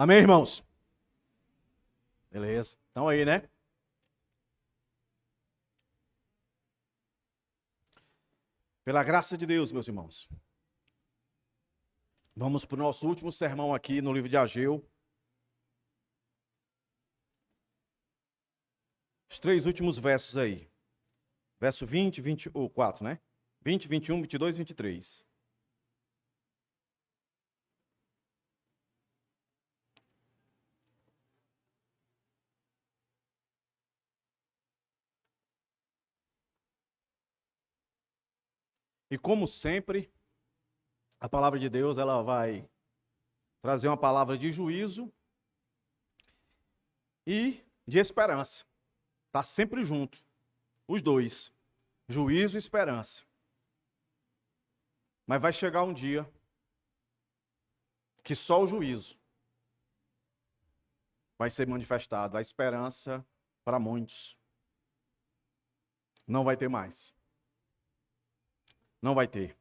Amém, irmãos? Beleza. Estão aí, né? Pela graça de Deus, meus irmãos. Vamos para o nosso último sermão aqui no livro de Ageu. Os 3 últimos versos aí. Verso 20, 24, né? 20, 21, 22 e 23. E como sempre, a palavra de Deus, ela vai trazer uma palavra de juízo e de esperança. Está sempre junto, os dois, juízo e esperança. Mas vai chegar um dia que só o juízo vai ser manifestado. A esperança, para muitos, não vai ter mais. Não vai ter.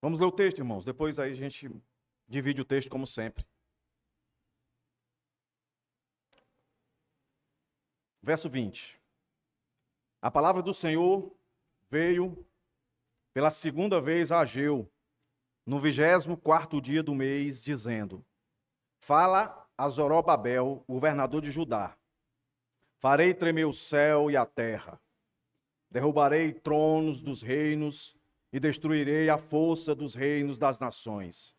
Vamos ler o texto, irmãos. Depois aí a gente divide o texto como sempre. Verso 20. A palavra do Senhor veio pela segunda vez a Ageu, no 24º dia do mês, dizendo: Fala a Zorobabel, governador de Judá. Farei tremer o céu e a terra. Derrubarei tronos dos reinos e destruirei a força dos reinos das nações.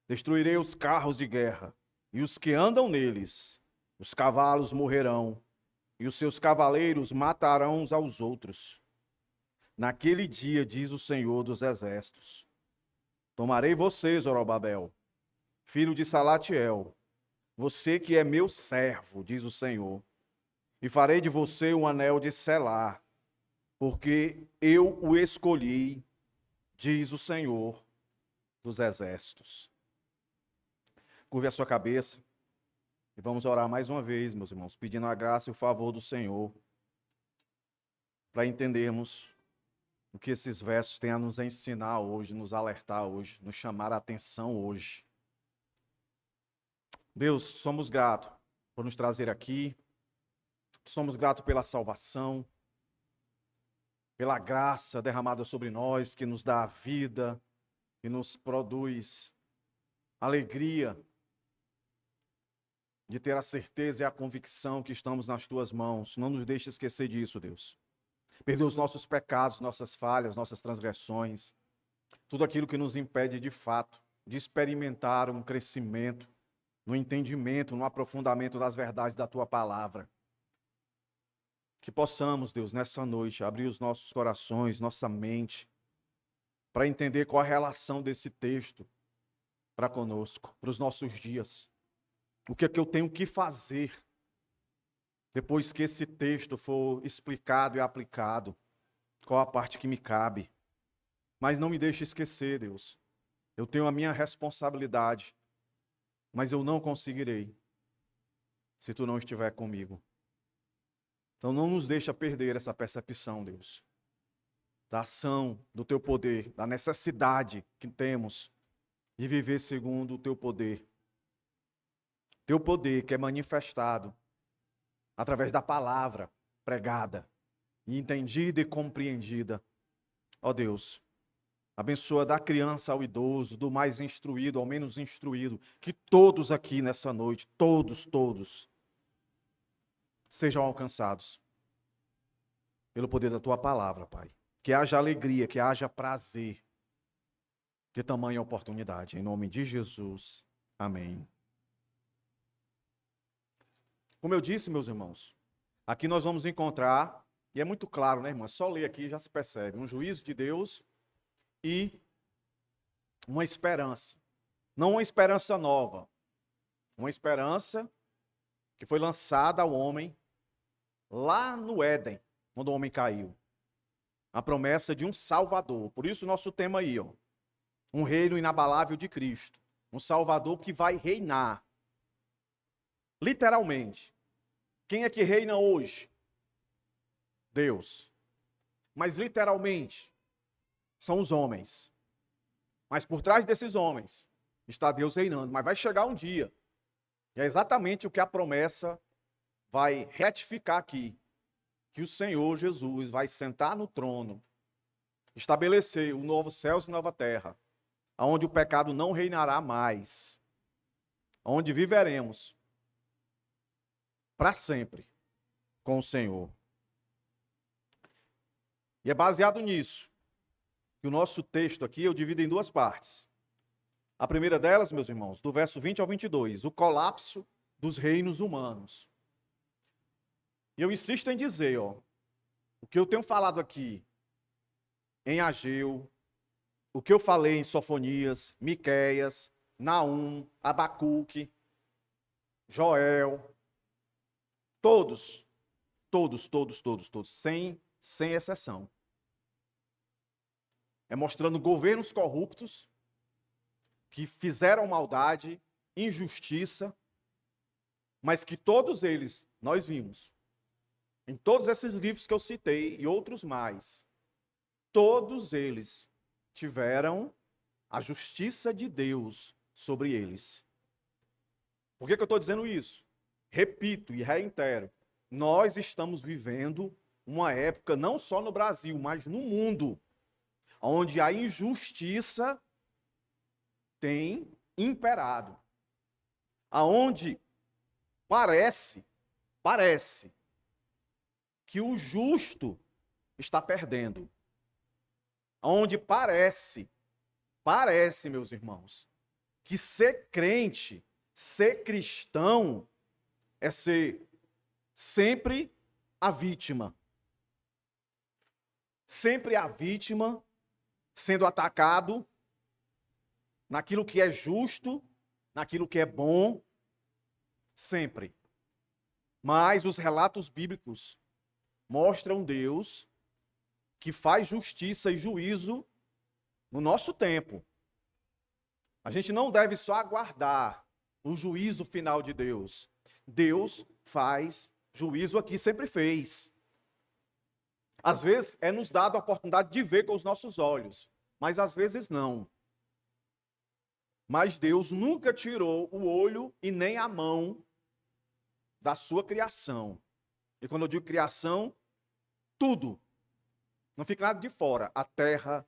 Destruirei os carros de guerra e os que andam neles. Os cavalos morrerão e os seus cavaleiros matarão uns aos outros. Naquele dia, diz o Senhor dos Exércitos, tomarei você, Zorobabel, filho de Salatiel, você que é meu servo, diz o Senhor, e farei de você um anel de selar, porque eu o escolhi, diz o Senhor dos Exércitos. Curve a sua cabeça e vamos orar mais uma vez, meus irmãos, pedindo a graça e o favor do Senhor, para entendermos o que esses versos têm a nos ensinar hoje, nos alertar hoje, nos chamar a atenção hoje. Deus, somos gratos por nos trazer aqui, somos gratos pela salvação, pela graça derramada sobre nós, que nos dá a vida, que nos produz alegria de ter a certeza e a convicção que estamos nas Tuas mãos. Não nos deixe esquecer disso, Deus. Perdoa os nossos pecados, nossas falhas, nossas transgressões, tudo aquilo que nos impede de fato de experimentar um crescimento no entendimento, no aprofundamento das verdades da Tua palavra. Que possamos, Deus, nessa noite, abrir os nossos corações, nossa mente, para entender qual a relação desse texto para conosco, para os nossos dias. O que é que eu tenho que fazer depois que esse texto for explicado e aplicado? Qual a parte que me cabe? Mas não me deixe esquecer, Deus. Eu tenho a minha responsabilidade, mas eu não conseguirei se Tu não estiver comigo. Então não nos deixa perder essa percepção, Deus, da ação, do Teu poder, da necessidade que temos de viver segundo o Teu poder. Teu poder que é manifestado através da palavra pregada, e entendida e compreendida. Ó Deus, abençoa da criança ao idoso, do mais instruído ao menos instruído, que todos aqui nessa noite, todos, sejam alcançados pelo poder da Tua palavra, Pai. Que haja alegria, que haja prazer de tamanha oportunidade. Em nome de Jesus, amém. Como eu disse, meus irmãos, aqui nós vamos encontrar, e é muito claro, né, irmã? Só ler aqui já se percebe, um juízo de Deus e uma esperança. Não uma esperança nova, uma esperança que foi lançada ao homem lá no Éden, quando o homem caiu. A promessa de um Salvador. Por isso o nosso tema aí, ó. Um reino inabalável de Cristo. Um Salvador que vai reinar. Literalmente. Quem é que reina hoje? Deus. Mas literalmente, são os homens. Mas por trás desses homens está Deus reinando. Mas vai chegar um dia, e é exatamente o que a promessa vai retificar aqui, que o Senhor Jesus vai sentar no trono, estabelecer o novo céus e nova terra, onde o pecado não reinará mais, onde viveremos para sempre com o Senhor. E é baseado nisso que o nosso texto aqui eu divido em duas partes. A primeira delas, meus irmãos, do verso 20 ao 22, o colapso dos reinos humanos. E eu insisto em dizer, o que eu tenho falado aqui em Ageu, o que eu falei em Sofonias, Miqueias, Naum, Abacuque, Joel, todos, sem exceção. É mostrando governos corruptos que fizeram maldade, injustiça, mas que todos eles, nós vimos, em todos esses livros que eu citei e outros mais, todos eles tiveram a justiça de Deus sobre eles. Por que eu estou dizendo isso? Repito e reitero, nós estamos vivendo uma época, não só no Brasil, mas no mundo, onde a injustiça tem imperado. Aonde parece que o justo está perdendo. Onde parece, meus irmãos, que ser crente, ser cristão, é ser sempre a vítima. Sempre a vítima sendo atacado naquilo que é justo, naquilo que é bom, sempre. Mas os relatos bíblicos mostram Deus que faz justiça e juízo no nosso tempo. A gente não deve só aguardar o juízo final de Deus. Deus faz juízo aqui, sempre fez. Às vezes é nos dado a oportunidade de ver com os nossos olhos, mas às vezes não. Mas Deus nunca tirou o olho e nem a mão da sua criação. E quando eu digo criação, tudo. Não fica nada de fora. A terra,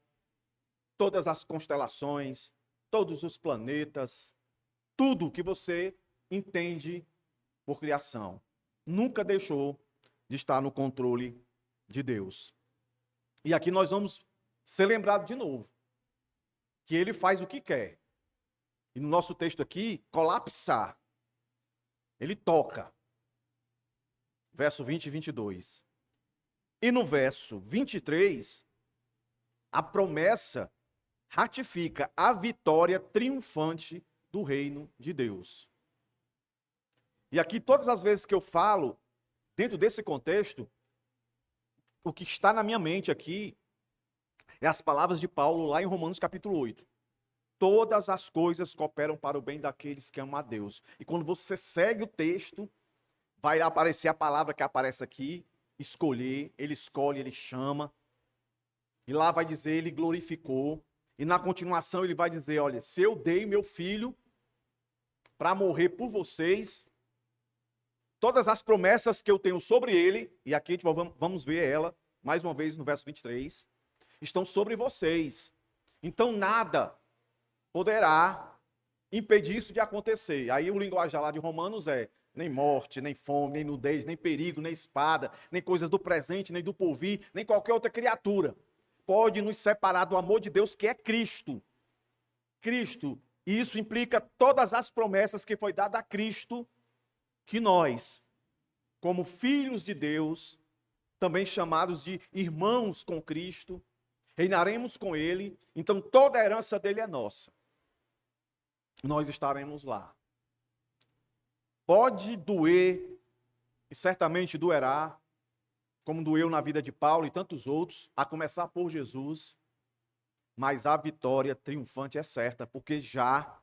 todas as constelações, todos os planetas, tudo que você entende por criação. Nunca deixou de estar no controle de Deus. E aqui nós vamos ser lembrados de novo que ele faz o que quer. E no nosso texto aqui, colapsar. Ele toca. Verso 20 e 22. E no verso 23, a promessa ratifica a vitória triunfante do reino de Deus. E aqui, todas as vezes que eu falo, dentro desse contexto, o que está na minha mente aqui é as palavras de Paulo lá em Romanos capítulo 8. Todas as coisas cooperam para o bem daqueles que amam a Deus. E quando você segue o texto, vai aparecer a palavra que aparece aqui, escolher, ele escolhe, ele chama. E lá vai dizer, ele glorificou. E na continuação ele vai dizer, olha, se eu dei meu filho para morrer por vocês, todas as promessas que eu tenho sobre ele, e aqui a gente vamos ver ela, mais uma vez no verso 23, estão sobre vocês. Então nada poderá impedir isso de acontecer. Aí o linguajar lá de Romanos é, nem morte, nem fome, nem nudez, nem perigo, nem espada, nem coisas do presente, nem do porvir, nem qualquer outra criatura pode nos separar do amor de Deus, que é Cristo. Cristo. E isso implica todas as promessas que foi dada a Cristo, que nós, como filhos de Deus, também chamados de irmãos com Cristo, reinaremos com Ele, então toda a herança dele é nossa. Nós estaremos lá. Pode doer, e certamente doerá, como doeu na vida de Paulo e tantos outros, a começar por Jesus, mas a vitória triunfante é certa, porque já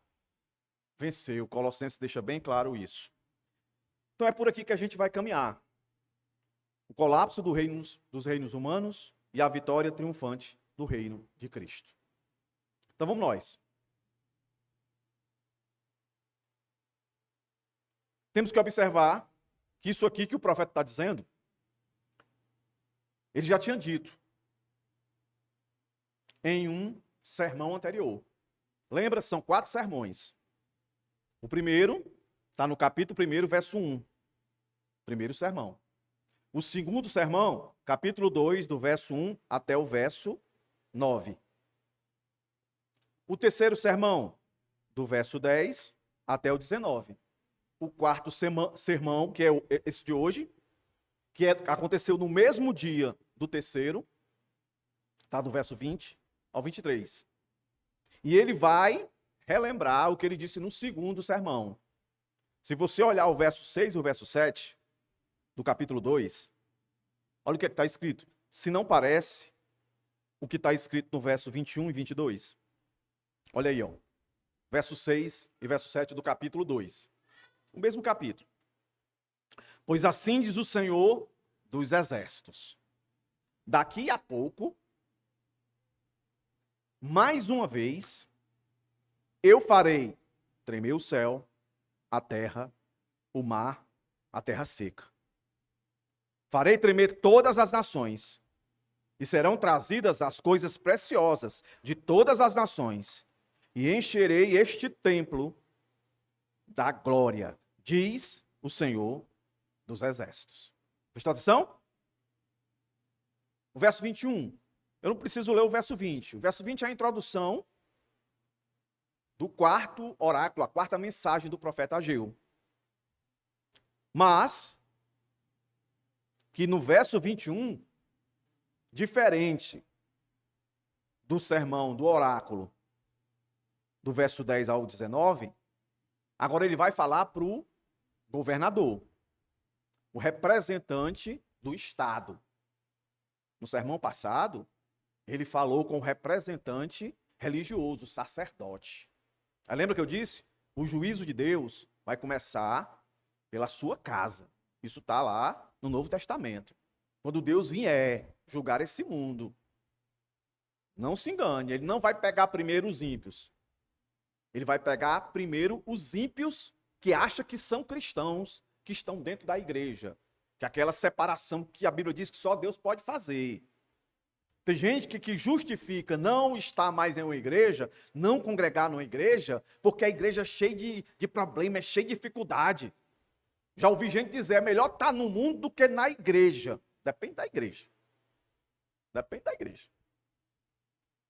venceu. Colossenses deixa bem claro isso. Então é por aqui que a gente vai caminhar. O colapso dos reinos humanos e a vitória triunfante do reino de Cristo. Então vamos nós. Temos que observar que isso aqui que o profeta está dizendo, ele já tinha dito em um sermão anterior. Lembra? São 4 sermões. O primeiro está no capítulo 1, verso 1. Primeiro sermão. O segundo sermão, capítulo 2, do verso 1 até o verso 9. O terceiro sermão, do verso 10 até o 19. O quarto sermão, que é esse de hoje, que aconteceu no mesmo dia do terceiro, está do verso 20 ao 23. E ele vai relembrar o que ele disse no segundo sermão. Se você olhar o verso 6 e o verso 7 do capítulo 2, olha o que está escrito. Se não parece o que está escrito no verso 21 e 22. Olha aí, ó. Verso 6 e verso 7 do capítulo 2. O mesmo capítulo. Pois assim diz o Senhor dos Exércitos. Daqui a pouco, mais uma vez, eu farei tremer o céu, a terra, o mar, a terra seca. Farei tremer todas as nações, e serão trazidas as coisas preciosas de todas as nações, e encherei este templo da glória, diz o Senhor dos Exércitos. Prestou atenção? O verso 21. Eu não preciso ler o verso 20. O verso 20 é a introdução do quarto oráculo, a quarta mensagem do profeta Ageu. Mas, que no verso 21, diferente do sermão, do oráculo, do verso 10 ao 19, agora ele vai falar para o governador, o representante do Estado. No sermão passado, ele falou com o representante religioso, o sacerdote. Aí lembra que eu disse? O juízo de Deus vai começar pela sua casa. Isso está lá no Novo Testamento. Quando Deus vier julgar esse mundo, não se engane, ele não vai pegar primeiro os ímpios. Ele vai pegar primeiro os ímpios que acham que são cristãos, que estão dentro da igreja. Que é aquela separação que a Bíblia diz que só Deus pode fazer. Tem gente que justifica não estar mais em uma igreja, não congregar numa igreja, porque a igreja é cheia de problemas, é cheia de dificuldade. Já ouvi gente dizer, é melhor estar no mundo do que na igreja. Depende da igreja. Depende da igreja.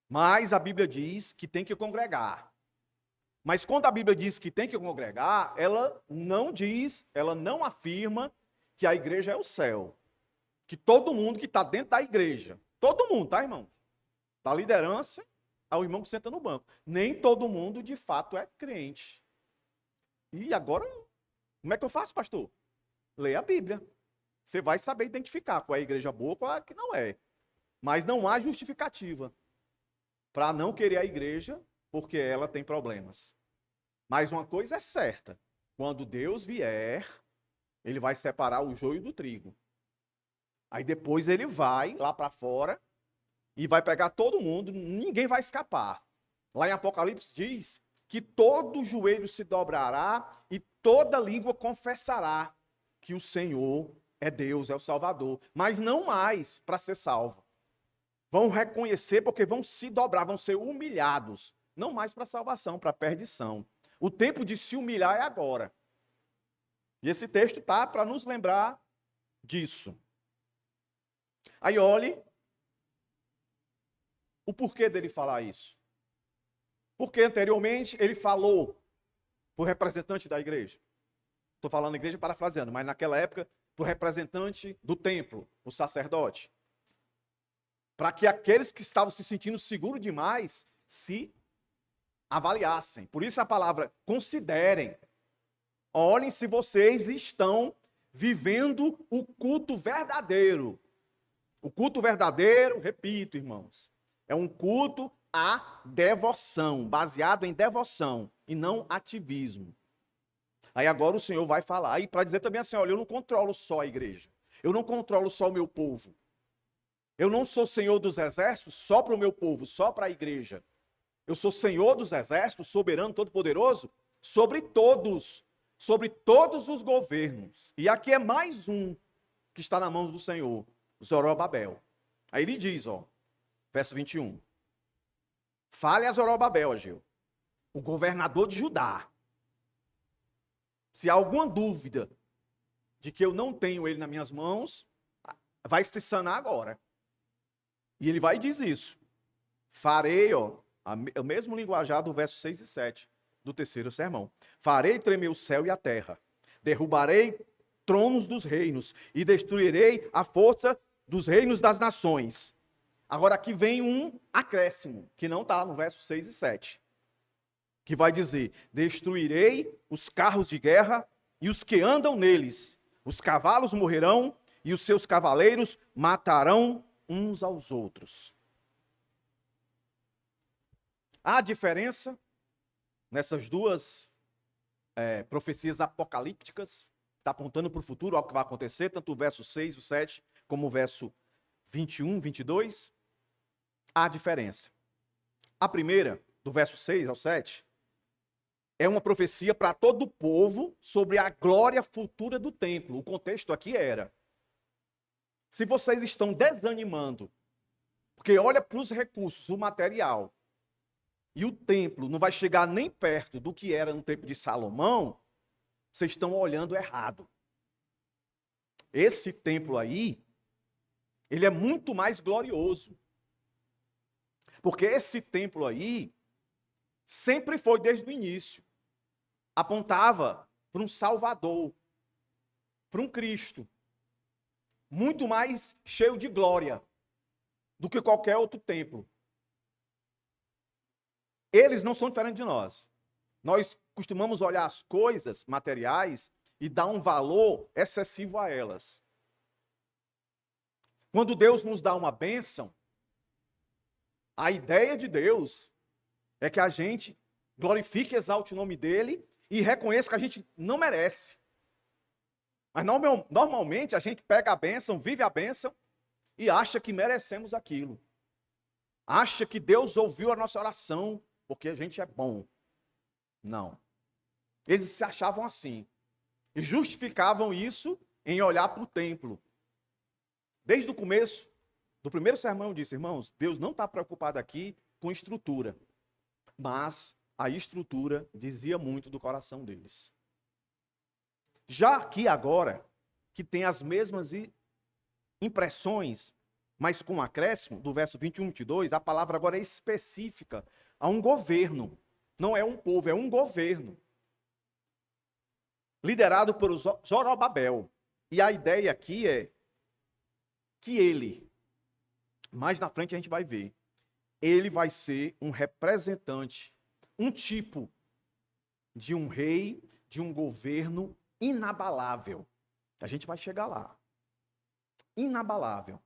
Mas a Bíblia diz que tem que congregar. Mas quando a Bíblia diz que tem que congregar, ela não diz, ela não afirma que a igreja é o céu. Que todo mundo que está dentro da igreja, todo mundo, tá, irmãos? Da liderança ao irmão que senta no banco. Nem todo mundo, de fato, é crente. E agora, como é que eu faço, pastor? Leia a Bíblia. Você vai saber identificar qual é a igreja boa e qual é a que não é. Mas não há justificativa para não querer a igreja porque ela tem problemas. Mas uma coisa é certa. Quando Deus vier, ele vai separar o joio do trigo. Aí depois ele vai lá para fora e vai pegar todo mundo, ninguém vai escapar. Lá em Apocalipse diz que todo joelho se dobrará e toda língua confessará que o Senhor é Deus, é o Salvador. Mas não mais para ser salvo. Vão reconhecer porque vão se dobrar, vão ser humilhados. Não mais para salvação, para perdição. O tempo de se humilhar é agora. E esse texto está para nos lembrar disso. Aí olhe o porquê dele falar isso. Porque anteriormente ele falou para o representante da igreja. Estou falando igreja parafraseando, mas naquela época, para o representante do templo, o sacerdote. Para que aqueles que estavam se sentindo seguros demais se avaliassem. Por isso a palavra considerem. Olhem se vocês estão vivendo o culto verdadeiro. O culto verdadeiro, repito, irmãos, é um culto à devoção, baseado em devoção e não ativismo. Aí agora o Senhor vai falar, e para dizer também assim, olha, eu não controlo só a igreja, eu não controlo só o meu povo. Eu não sou Senhor dos Exércitos só para o meu povo, só para a igreja. Eu sou Senhor dos exércitos, soberano, todo-poderoso, sobre todos os governos. E aqui é mais um que está na mão do Senhor, Zorobabel. Aí ele diz, verso 21. Fale a Zorobabel, Ageu, o governador de Judá. Se há alguma dúvida de que eu não tenho ele nas minhas mãos, vai se sanar agora. E ele vai e diz isso. Farei, o mesmo linguajar do verso 6 e 7 do terceiro sermão. Farei tremer o céu e a terra. Derrubarei tronos dos reinos e destruirei a força dos reinos das nações. Agora aqui vem um acréscimo, que não está no verso 6 e 7. Que vai dizer, destruirei os carros de guerra e os que andam neles. Os cavalos morrerão e os seus cavaleiros matarão uns aos outros. Há diferença nessas duas profecias apocalípticas, está apontando para o futuro, algo que vai acontecer, tanto o verso 6 e 7, como o verso 21, 22. Há diferença. A primeira, do verso 6 ao 7, é uma profecia para todo o povo sobre a glória futura do templo. O contexto aqui era: se vocês estão desanimando, porque olha para os recursos, o material, e o templo não vai chegar nem perto do que era no tempo de Salomão, vocês estão olhando errado. Esse templo aí, ele é muito mais glorioso. Porque esse templo aí, sempre foi desde o início, apontava para um Salvador, para um Cristo, muito mais cheio de glória do que qualquer outro templo. Eles não são diferentes de nós. Nós costumamos olhar as coisas materiais e dar um valor excessivo a elas. Quando Deus nos dá uma bênção, a ideia de Deus é que a gente glorifique e exalte o nome dele e reconheça que a gente não merece. Mas normalmente a gente pega a bênção, vive a bênção e acha que merecemos aquilo. Acha que Deus ouviu a nossa oração porque a gente é bom. Não. Eles se achavam assim. E justificavam isso em olhar para o templo. Desde o começo do primeiro sermão eu disse, irmãos, Deus não está preocupado aqui com estrutura. Mas a estrutura dizia muito do coração deles. Já aqui agora, que tem as mesmas impressões, mas com acréscimo, do verso 21 e 22, a palavra agora é específica a um governo. Não é um povo, é um governo. Liderado por Zorobabel. E a ideia aqui é que ele, mais na frente a gente vai ver, ele vai ser um representante, um tipo de um rei, de um governo inabalável. A gente vai chegar lá. Inabalável.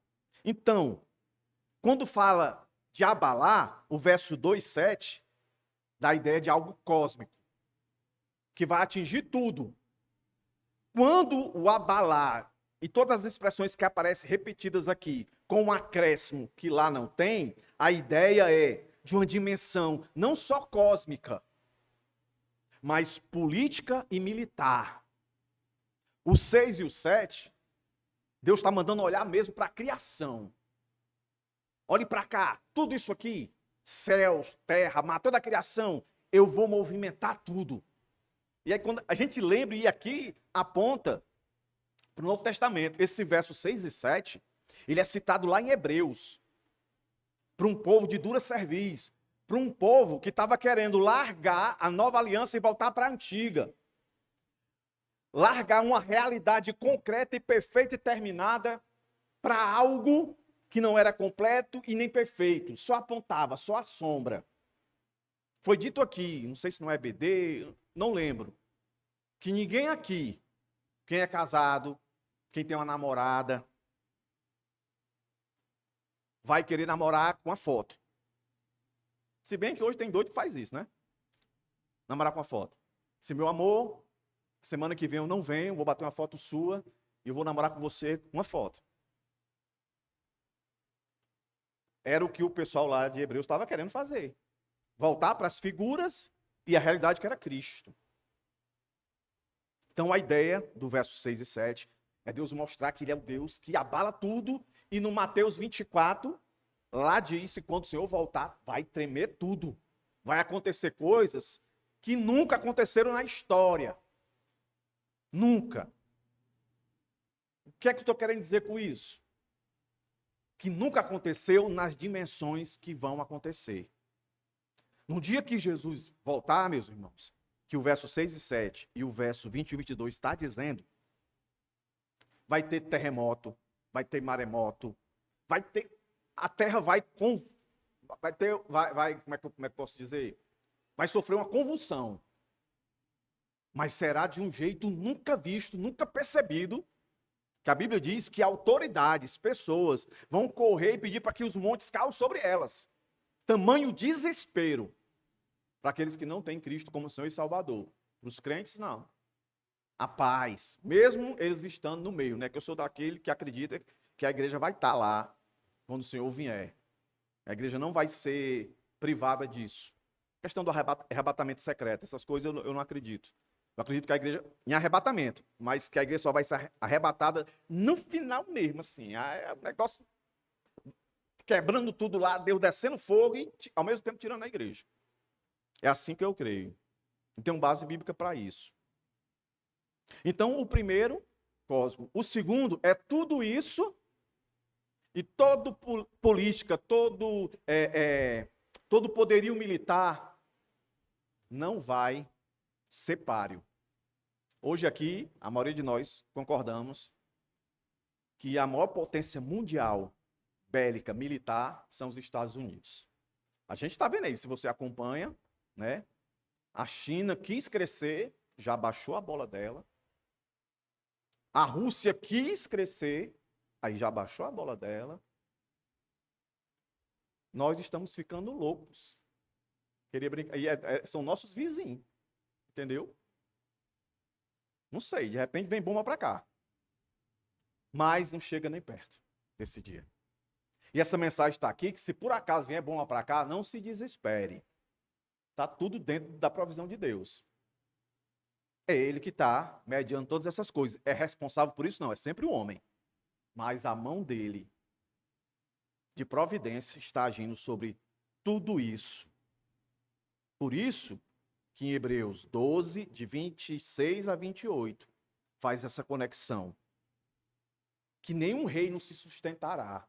Então, quando fala de abalar, o verso 2:7 dá a ideia de algo cósmico, que vai atingir tudo. Quando o abalar, e todas as expressões que aparecem repetidas aqui, com um acréscimo que lá não tem, a ideia é de uma dimensão não só cósmica, mas política e militar. O 6 e o 7, Deus está mandando olhar mesmo para a criação. Olhe para cá, tudo isso aqui, céus, terra, mar, toda a criação, eu vou movimentar tudo. E aí quando a gente lembra, e aqui aponta para o Novo Testamento, esse verso 6 e 7, ele é citado lá em Hebreus, para um povo de dura cerviz, para um povo que estava querendo largar a nova aliança e voltar para a antiga. Largar uma realidade concreta e perfeita e terminada para algo que não era completo e nem perfeito, só apontava, só a sombra. Foi dito aqui, não sei se não é BD, não lembro, que ninguém aqui, quem é casado, quem tem uma namorada, vai querer namorar com a foto. Se bem que hoje tem doido que faz isso, né? Namorar com a foto. Se meu amor, semana que vem eu não venho, vou bater uma foto sua e eu vou namorar com você com uma foto. Era o que o pessoal lá de Hebreus estava querendo fazer. voltar para as figuras e a realidade que era Cristo. Então a ideia do verso 6 e 7 é Deus mostrar que ele é o Deus que abala tudo, e no Mateus 24, lá diz que quando o Senhor voltar, vai tremer tudo. Vai acontecer coisas que nunca aconteceram na história. Nunca. O que é que eu estou querendo dizer com isso? Que nunca aconteceu nas dimensões que vão acontecer. No dia que Jesus voltar, meus irmãos, que o verso 6 e 7 e o verso 20 e 22 está dizendo, vai ter terremoto, vai ter maremoto, vai ter, a terra vai como é que eu posso dizer? Vai sofrer uma convulsão. Mas será de um jeito nunca visto, nunca percebido, que a Bíblia diz que autoridades, pessoas, vão correr e pedir para que os montes caiam sobre elas. Tamanho desespero para aqueles que não têm Cristo como Senhor e Salvador. Para os crentes, não. A paz, mesmo eles estando no meio, né? Que eu sou daquele que acredita que a igreja vai estar lá quando o Senhor vier. A igreja não vai ser privada disso. A questão do arrebatamento secreto, essas coisas eu não acredito. Eu acredito que a igreja, em arrebatamento, mas que a igreja só vai ser arrebatada no final mesmo, assim. É um negócio quebrando tudo lá, Deus descendo fogo e ao mesmo tempo tirando a igreja. É assim que eu creio. E tem uma base bíblica para isso. Então, o primeiro, cosmo. O segundo é tudo isso e toda política, todo poderio militar não vai ser páreo. Hoje aqui, a maioria de nós concordamos que a maior potência mundial bélica, militar, são os Estados Unidos. A gente está vendo aí, se você acompanha, né? A China quis crescer, já baixou a bola dela. A Rússia quis crescer, aí já baixou a bola dela. Nós estamos ficando loucos. Queria brincar. E são nossos vizinhos. Entendeu? Não sei, de repente vem bomba para cá. Mas não chega nem perto desse dia. E essa mensagem está aqui, que se por acaso vier bomba para cá, não se desespere. Está tudo dentro da provisão de Deus. É Ele que está mediando todas essas coisas. É responsável por isso? Não, é sempre o homem. Mas a mão dele, de providência, está agindo sobre tudo isso. Por isso que em Hebreus 12, de 26 a 28, faz essa conexão. Que nenhum reino se sustentará.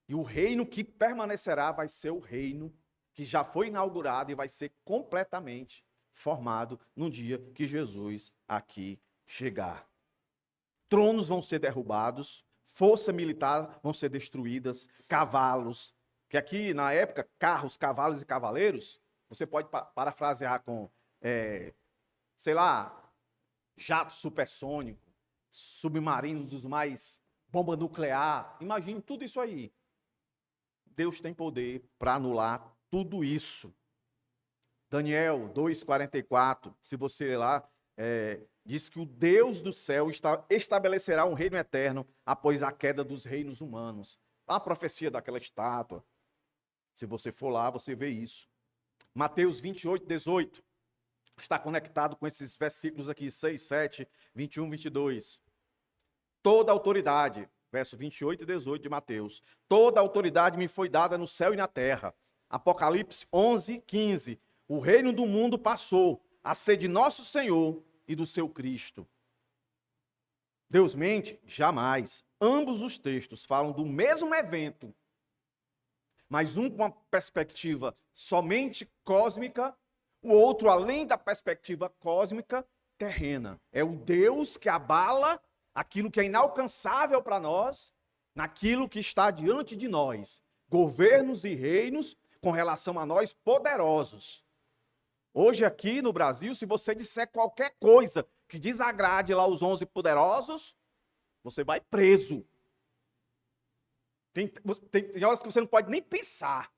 E o reino que permanecerá vai ser o reino que já foi inaugurado e vai ser completamente formado no dia que Jesus aqui chegar. Tronos vão ser derrubados, força militar vão ser destruídas, cavalos, que aqui na época, carros, cavalos e cavaleiros, você pode parafrasear com, sei lá, jato supersônico, submarino dos mais, bomba nuclear, imagine tudo isso aí. Deus tem poder para anular tudo isso. Daniel 2,44, se você ler lá, diz que o Deus do céu estabelecerá um reino eterno após a queda dos reinos humanos. A profecia daquela estátua. Se você for lá, você vê isso. Mateus 28, 18. Está conectado com esses versículos aqui, 6, 7, 21, 22. Toda autoridade, verso 28 e 18 de Mateus. Toda autoridade me foi dada no céu e na terra. Apocalipse 11, 15. O reino do mundo passou a ser de nosso Senhor e do seu Cristo. Deus mente? Jamais. Ambos os textos falam do mesmo evento, mas um com uma perspectiva somente cósmica, o outro, além da perspectiva cósmica, terrena. É o Deus que abala aquilo que é inalcançável para nós, naquilo que está diante de nós. Governos e reinos com relação a nós poderosos. Hoje aqui no Brasil, se você disser qualquer coisa que desagrade lá os 11 poderosos, você vai preso. Tem horas que você não pode nem pensar.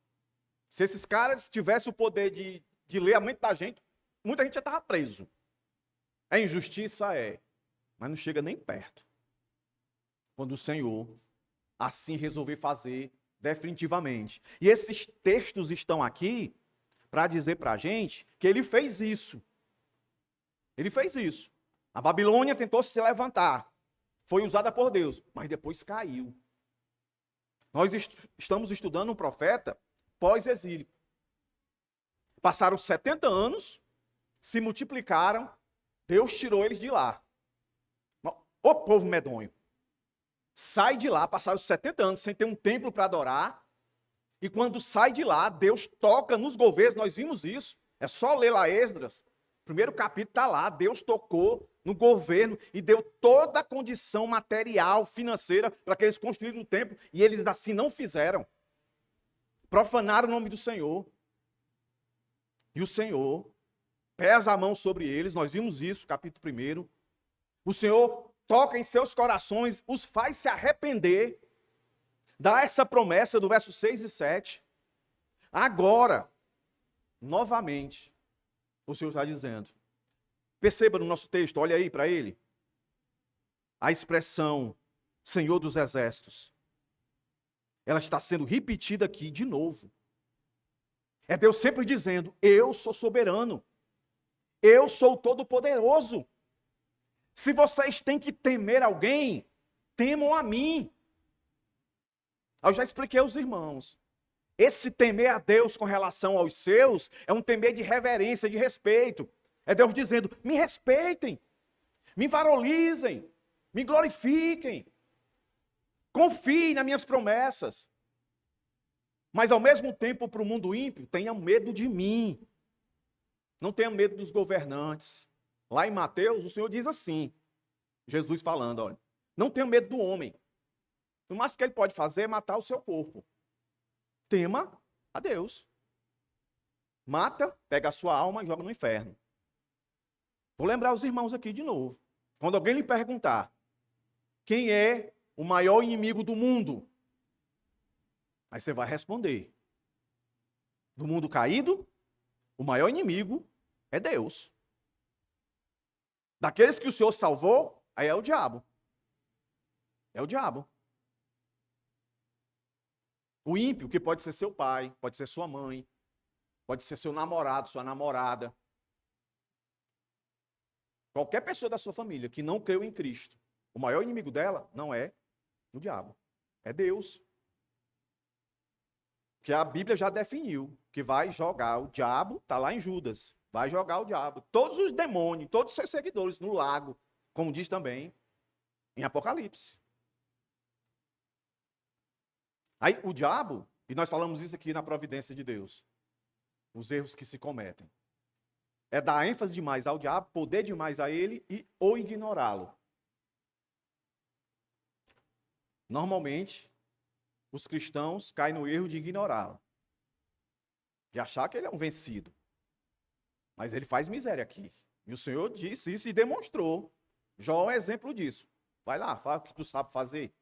Se esses caras tivessem o poder de ler a mente da gente, muita gente já estava preso. É injustiça? É. Mas não chega nem perto. Quando o Senhor assim resolver fazer definitivamente. E esses textos estão aqui para dizer para a gente que ele fez isso. Ele fez isso. A Babilônia tentou se levantar. Foi usada por Deus, mas depois caiu. Nós estamos estudando um profeta pós-exílio. Passaram 70 anos, se multiplicaram, Deus tirou eles de lá. O povo medonho. Sai de lá, passaram 70 anos sem ter um templo para adorar. E quando sai de lá, Deus toca nos governos, nós vimos isso. É só ler lá Esdras. Primeiro capítulo está lá, Deus tocou no governo e deu toda a condição material, financeira, para que eles construíram o templo. E eles assim não fizeram. Profanaram o nome do Senhor. E o Senhor pesa a mão sobre eles, nós vimos isso, capítulo 1. O Senhor toca em seus corações, os faz se arrepender, dá essa promessa do verso 6 e 7. Agora, novamente, o Senhor está dizendo, perceba no nosso texto, olha aí para ele, a expressão Senhor dos Exércitos, ela está sendo repetida aqui de novo. É Deus sempre dizendo, eu sou soberano, eu sou todo-poderoso. Se vocês têm que temer alguém, temam a mim. Eu já expliquei aos irmãos. Esse temer a Deus com relação aos seus é um temer de reverência, de respeito. É Deus dizendo, me respeitem, me valorizem, me glorifiquem, confiem nas minhas promessas. Mas ao mesmo tempo, para o mundo ímpio, tenham medo de mim. Não tenham medo dos governantes. Lá em Mateus, o Senhor diz assim, Jesus falando, olha, não tenham medo do homem. O máximo que ele pode fazer é matar o seu corpo. Tema a Deus. Mata, pega a sua alma e joga no inferno. Vou lembrar os irmãos aqui de novo. Quando alguém lhe perguntar, quem é o maior inimigo do mundo? Aí você vai responder. Do mundo caído, o maior inimigo é Deus. Daqueles que o Senhor salvou, aí é o diabo. É o diabo. O ímpio, que pode ser seu pai, pode ser sua mãe, pode ser seu namorado, sua namorada. Qualquer pessoa da sua família que não creu em Cristo, o maior inimigo dela não é o diabo, é Deus. Que a Bíblia já definiu que vai jogar o diabo, está lá em Judas, vai jogar o diabo, todos os demônios, todos os seus seguidores no lago, como diz também em Apocalipse. Aí o diabo, e nós falamos isso aqui na providência de Deus, os erros que se cometem, é dar ênfase demais ao diabo, poder demais a ele ou ignorá-lo. Normalmente, os cristãos caem no erro de ignorá-lo, de achar que ele é um vencido. Mas ele faz miséria aqui. E o Senhor disse isso e demonstrou. Jó é um exemplo disso. Vai lá, fala o que tu sabe fazer.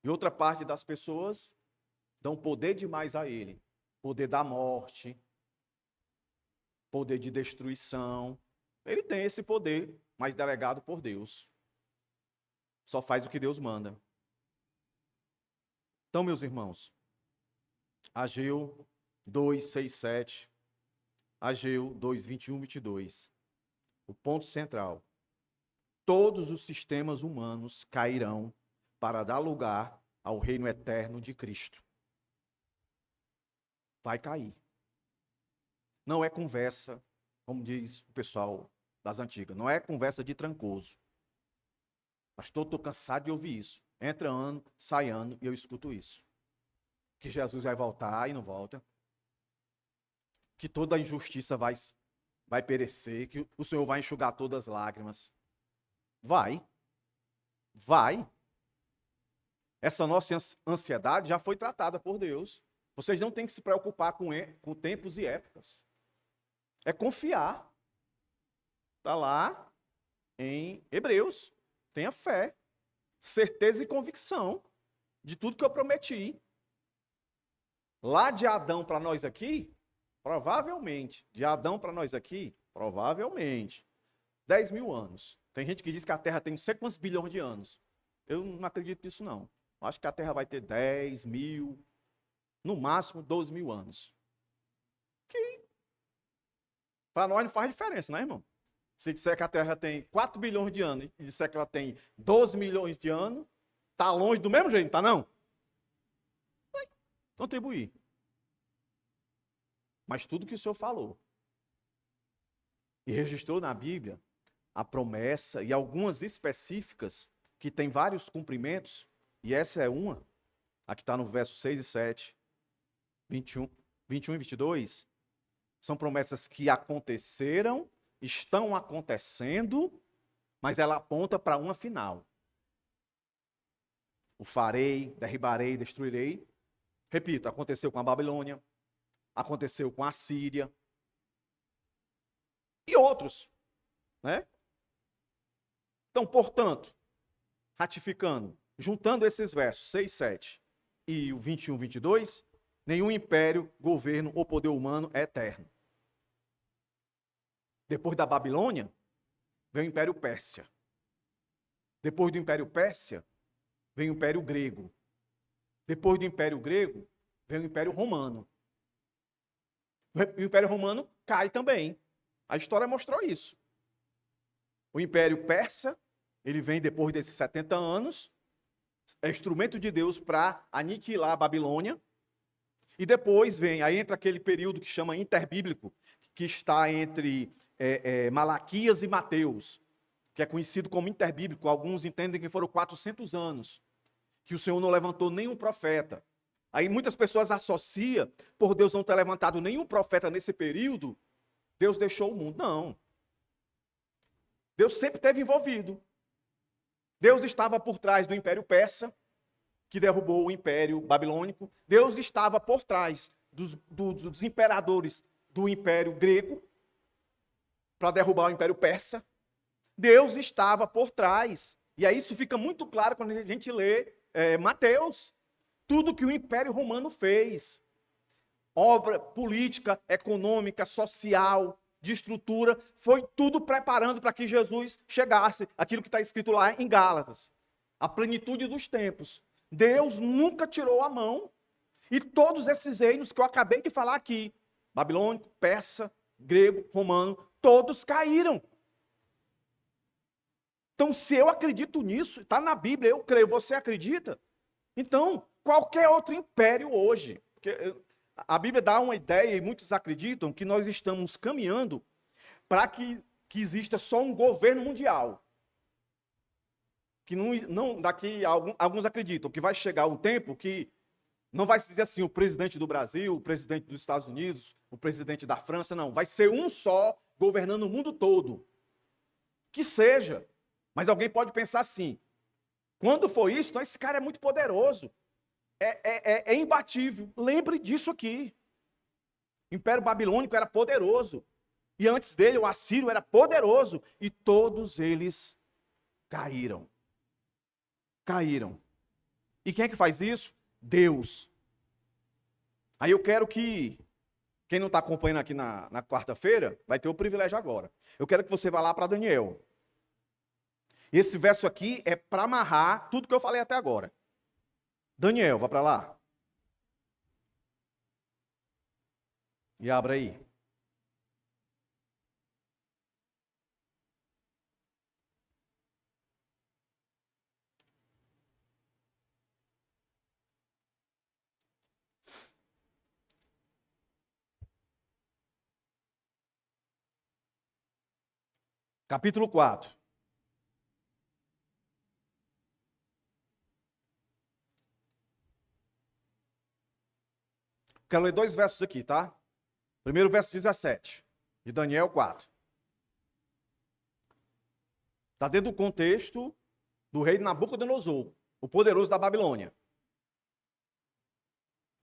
E outra parte das pessoas dão poder demais a ele. Poder da morte, poder de destruição. Ele tem esse poder, mas delegado por Deus. Só faz o que Deus manda. Então, meus irmãos, Ageu 2, 6, 7, Ageu 2, 21, 22. O ponto central. Todos os sistemas humanos cairão para dar lugar ao reino eterno de Cristo. Vai cair. Não é conversa, como diz o pessoal das antigas, não é conversa de trancoso. Pastor, estou cansado de ouvir isso. Entra ano, sai ano, e eu escuto isso. Que Jesus vai voltar e não volta. Que toda a injustiça vai perecer, que o Senhor vai enxugar todas as lágrimas. Vai. Essa nossa ansiedade já foi tratada por Deus. Vocês não têm que se preocupar com tempos e épocas. É confiar. Está lá em Hebreus. Tenha fé, certeza e convicção de tudo que eu prometi. Lá de Adão para nós aqui, provavelmente, 10 mil anos. Tem gente que diz que a Terra tem não sei quantos bilhões de anos. Eu não acredito nisso, não. Acho que a Terra vai ter 10 mil, no máximo 12 mil anos. Que para nós não faz diferença, né, irmão? Se disser que a Terra tem 4 bilhões de anos e disser que ela tem 12 milhões de anos, tá longe do mesmo jeito, tá não? Vai contribuir. Mas tudo que o Senhor falou e registrou na Bíblia, a promessa e algumas específicas que tem vários cumprimentos, e essa é uma, a que está no verso 6 e 7, 21 e 22, são promessas que aconteceram, estão acontecendo, mas ela aponta para uma final. O farei, derribarei, destruirei. Repito, aconteceu com a Babilônia, aconteceu com a Síria e outros, né? Então, portanto, ratificando, juntando esses versos 6, 7 e o 21, 22, nenhum império, governo ou poder humano é eterno. Depois da Babilônia, vem o Império Pérsia. Depois do Império Pérsia, vem o Império Grego. Depois do Império Grego, vem o Império Romano. O Império Romano cai também. A história mostrou isso. O Império Persa, ele vem depois desses 70 anos, é instrumento de Deus para aniquilar a Babilônia. E depois vem, aí entra aquele período que chama interbíblico, que está entre Malaquias e Mateus, que é conhecido como interbíblico. Alguns entendem que foram 400 anos, que o Senhor não levantou nenhum profeta. Aí muitas pessoas associam, por Deus não ter levantado nenhum profeta nesse período, Deus deixou o mundo. Não. Deus sempre esteve envolvido. Deus estava por trás do Império Persa, que derrubou o Império Babilônico. Deus estava por trás dos imperadores do Império Grego, para derrubar o Império Persa. Deus estava por trás. E aí isso fica muito claro quando a gente lê Mateus. Tudo que o Império Romano fez. Obra política, econômica, social, de estrutura, foi tudo preparando para que Jesus chegasse. Aquilo que está escrito lá em Gálatas. A plenitude dos tempos. Deus nunca tirou a mão. E todos esses reinos que eu acabei de falar aqui, babilônico, persa, grego, romano, todos caíram. Então, se eu acredito nisso, está na Bíblia, eu creio, você acredita? Então, qualquer outro império hoje, porque a Bíblia dá uma ideia, e muitos acreditam, que nós estamos caminhando para que exista só um governo mundial. Que não daqui, alguns acreditam que vai chegar um tempo que não vai se dizer assim, o presidente do Brasil, o presidente dos Estados Unidos, o presidente da França, não. Vai ser um só governando o mundo todo. Que seja. Mas alguém pode pensar assim, quando for isso, então esse cara é muito poderoso. É imbatível. Lembre disso aqui. O Império Babilônico era poderoso. E antes dele, o Assírio era poderoso. E todos eles caíram. Caíram. E quem é que faz isso? Deus. Aí eu quero que, quem não está acompanhando aqui na quarta-feira, vai ter o privilégio agora. Eu quero que você vá lá para Daniel. Esse verso aqui é para amarrar tudo que eu falei até agora. Daniel, vá para lá. E abra aí. Capítulo 4. Quero ler 2 versos aqui, tá? Primeiro verso 17, de Daniel 4. Está dentro do contexto do rei Nabucodonosor, o poderoso da Babilônia.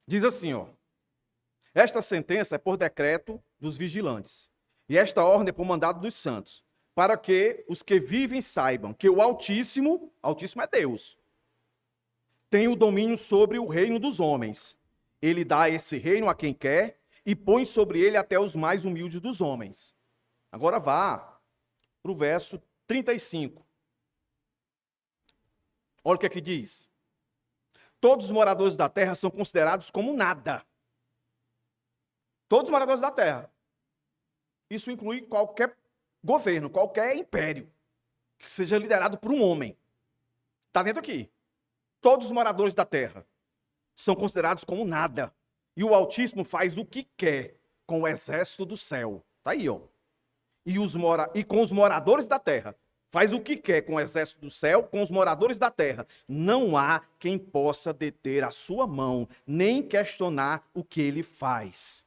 Diz assim, ó. Esta sentença é por decreto dos vigilantes, e esta ordem é por mandado dos santos, para que os que vivem saibam que o Altíssimo é Deus, tem o domínio sobre o reino dos homens. Ele dá esse reino a quem quer e põe sobre ele até os mais humildes dos homens. Agora vá para o verso 35. Olha o que aqui diz. Todos os moradores da terra são considerados como nada. Todos os moradores da terra. Isso inclui qualquer governo, qualquer império que seja liderado por um homem. Está dentro aqui. Todos os moradores da terra são considerados como nada. E o Altíssimo faz o que quer com o exército do céu. Está aí, ó. E com os moradores da terra. Faz o que quer com o exército do céu, com os moradores da terra. Não há quem possa deter a sua mão, nem questionar o que ele faz.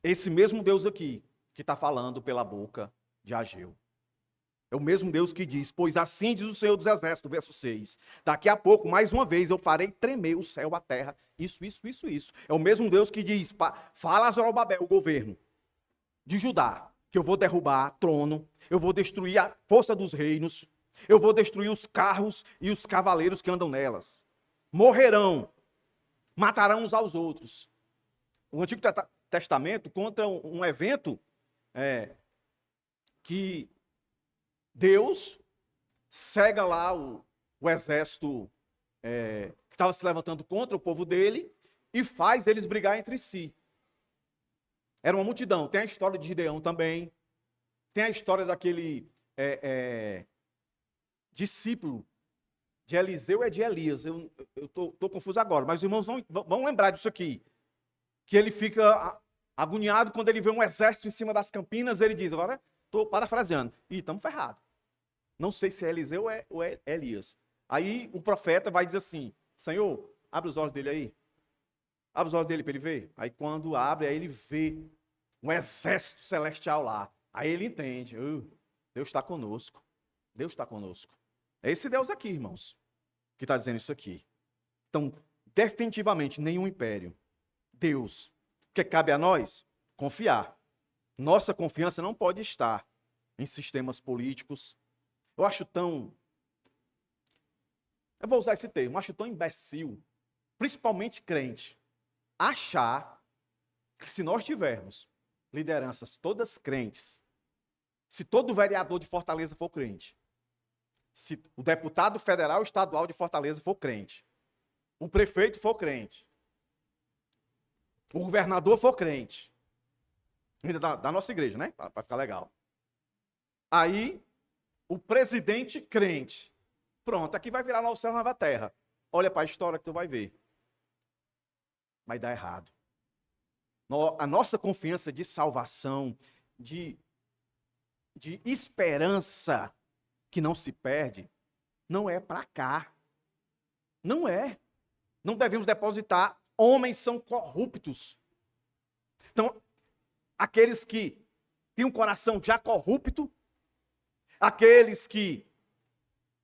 Esse mesmo Deus aqui, que está falando pela boca de Ageu. É o mesmo Deus que diz, pois assim diz o Senhor dos Exércitos, verso 6. Daqui a pouco, mais uma vez, eu farei tremer o céu, a terra. Isso. É o mesmo Deus que diz, fala a Zorobabel, o governo de Judá, que eu vou derrubar trono, eu vou destruir a força dos reinos, eu vou destruir os carros e os cavaleiros que andam nelas. Morrerão, matarão uns aos outros. O Antigo Testamento conta um evento que Deus cega lá o exército que estava se levantando contra o povo dele e faz eles brigar entre si. Era uma multidão. Tem a história de Gideão também. Tem a história daquele discípulo de Eliseu e de Elias. Eu estou confuso agora, mas os irmãos vão lembrar disso aqui. Que ele fica agoniado quando ele vê um exército em cima das campinas. Ele diz, agora estou parafraseando, estamos ferrados. Não sei se é Eliseu ou é Elias. Aí o profeta vai dizer assim, Senhor, abre os olhos dele aí. Abre os olhos dele para ele ver. Aí quando abre, aí ele vê um exército celestial lá. Aí ele entende, Deus está conosco. Deus está conosco. É esse Deus aqui, irmãos, que está dizendo isso aqui. Então, definitivamente, nenhum império. Deus. O que cabe a nós? Confiar. Nossa confiança não pode estar em sistemas políticos. Eu vou usar esse termo, acho tão imbecil, principalmente crente, achar que se nós tivermos lideranças todas crentes, se todo vereador de Fortaleza for crente, se o deputado federal e estadual de Fortaleza for crente, o prefeito for crente, o governador for crente, ainda da nossa igreja, né? Para ficar legal. Aí, o presidente crente. Pronto, aqui vai virar novo céu, nova terra. Olha para a história que tu vai ver. Vai dar errado. A nossa confiança de salvação, de esperança que não se perde, não é para cá. Não é. Não devemos depositar. Homens são corruptos. Então, aqueles que têm um coração já corrupto, aqueles que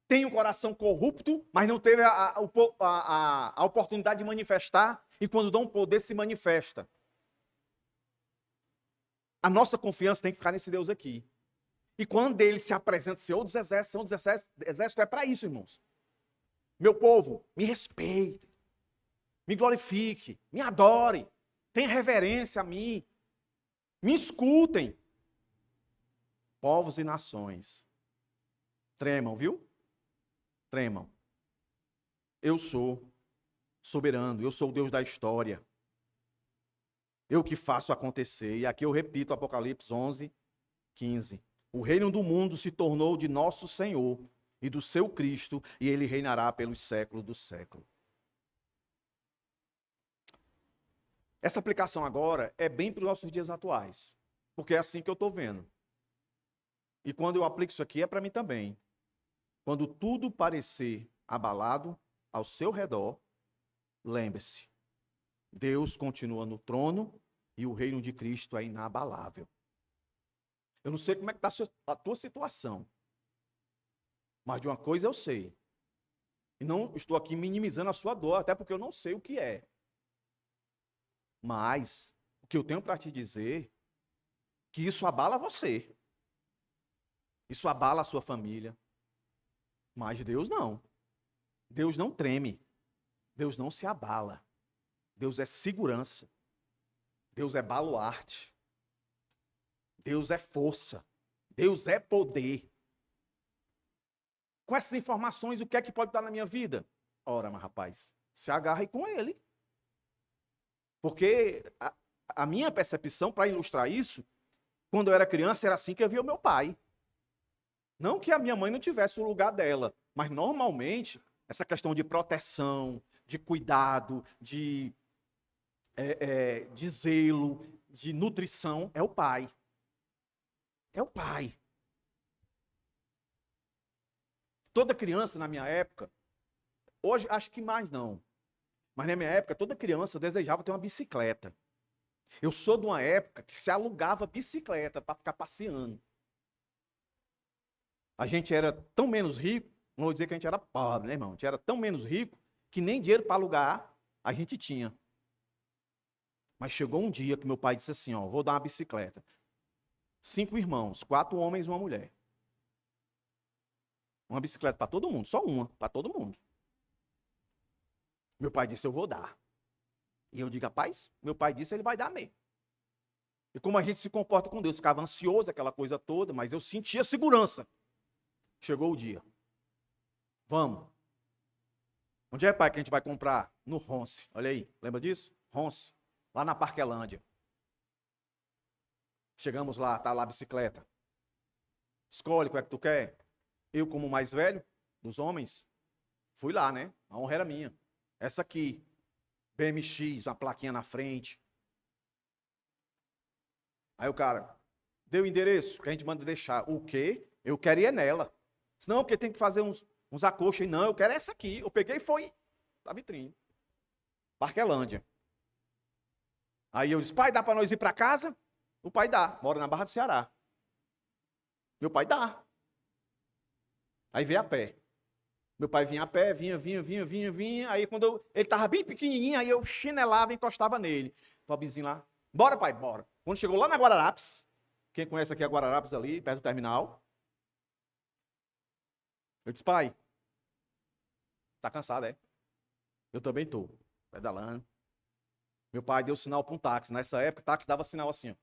têm um coração corrupto, mas não teve a oportunidade de manifestar, e quando dão poder se manifesta. A nossa confiança tem que ficar nesse Deus aqui. E quando ele se apresenta, Senhor dos Exércitos, exército é para isso, irmãos. Meu povo, me respeite, me glorifique, me adore, tenha reverência a mim, me escutem. Povos e nações, tremam, viu? Tremam. Eu sou soberano, eu sou o Deus da história. Eu que faço acontecer. E aqui eu repito, Apocalipse 11, 15. O reino do mundo se tornou de nosso Senhor e do seu Cristo, e ele reinará pelos séculos dos séculos. Essa aplicação agora é bem para os nossos dias atuais, porque é assim que eu estou vendo. E quando eu aplico isso aqui é para mim também. Quando tudo parecer abalado ao seu redor, lembre-se, Deus continua no trono e o reino de Cristo é inabalável. Eu não sei como é que está a tua situação, mas de uma coisa eu sei. E não estou aqui minimizando a sua dor, até porque eu não sei o que é. Mas o que eu tenho para te dizer, que isso abala você. Isso abala a sua família. Mas Deus não. Deus não treme. Deus não se abala. Deus é segurança. Deus é baluarte. Deus é força. Deus é poder. Com essas informações, o que é que pode estar na minha vida? Ora, mas rapaz, se agarre com ele. Porque a minha percepção, para ilustrar isso, quando eu era criança, era assim que eu via o meu pai. Não que a minha mãe não tivesse o lugar dela, mas normalmente essa questão de proteção, de cuidado, de zelo, de nutrição, é o pai. É o pai. Toda criança na minha época, hoje acho que mais não, mas na minha época toda criança desejava ter uma bicicleta. Eu sou de uma época que se alugava bicicleta para ficar passeando. A gente era tão menos rico, não vou dizer que a gente era pobre, né, irmão? A gente era tão menos rico que nem dinheiro para alugar a gente tinha. Mas chegou um dia que meu pai disse assim, ó, vou dar uma bicicleta. 5 irmãos, 4 homens e uma mulher. Uma bicicleta para todo mundo, só uma, para todo mundo. Meu pai disse, eu vou dar. E eu digo, rapaz, meu pai disse, ele vai dar mesmo. E como a gente se comporta com Deus, ficava ansioso, aquela coisa toda, mas eu sentia segurança. Chegou o dia. Vamos. Onde é, pai, que a gente vai comprar? No Ronce. Olha aí, lembra disso? Ronce, lá na Parquelândia. Chegamos lá, tá lá a bicicleta. Escolhe qual é que tu quer. Eu, como mais velho dos homens, fui lá, né? A honra era minha. Essa aqui, BMX, uma plaquinha na frente. Aí o cara, deu o endereço que a gente manda deixar. O quê? Eu quero ir nela. Não, porque tem que fazer uns acochos aí. Não, eu quero essa aqui. Eu peguei e foi da vitrine. Parquelândia. Aí eu disse, pai, dá para nós ir para casa? O pai dá, mora na Barra do Ceará. Meu pai dá. Aí veio a pé. Meu pai vinha a pé, vinha. Aí quando ele tava bem pequenininho, aí eu chinelava e encostava nele. Pobrezinho lá. Bora, pai, bora. Quando chegou lá na Guararapes, quem conhece aqui a Guararapes ali, perto do terminal, eu disse, pai, tá cansado, é? Eu também tô, pedalando. Meu pai deu sinal para um táxi. Nessa época, o táxi dava sinal assim, ó.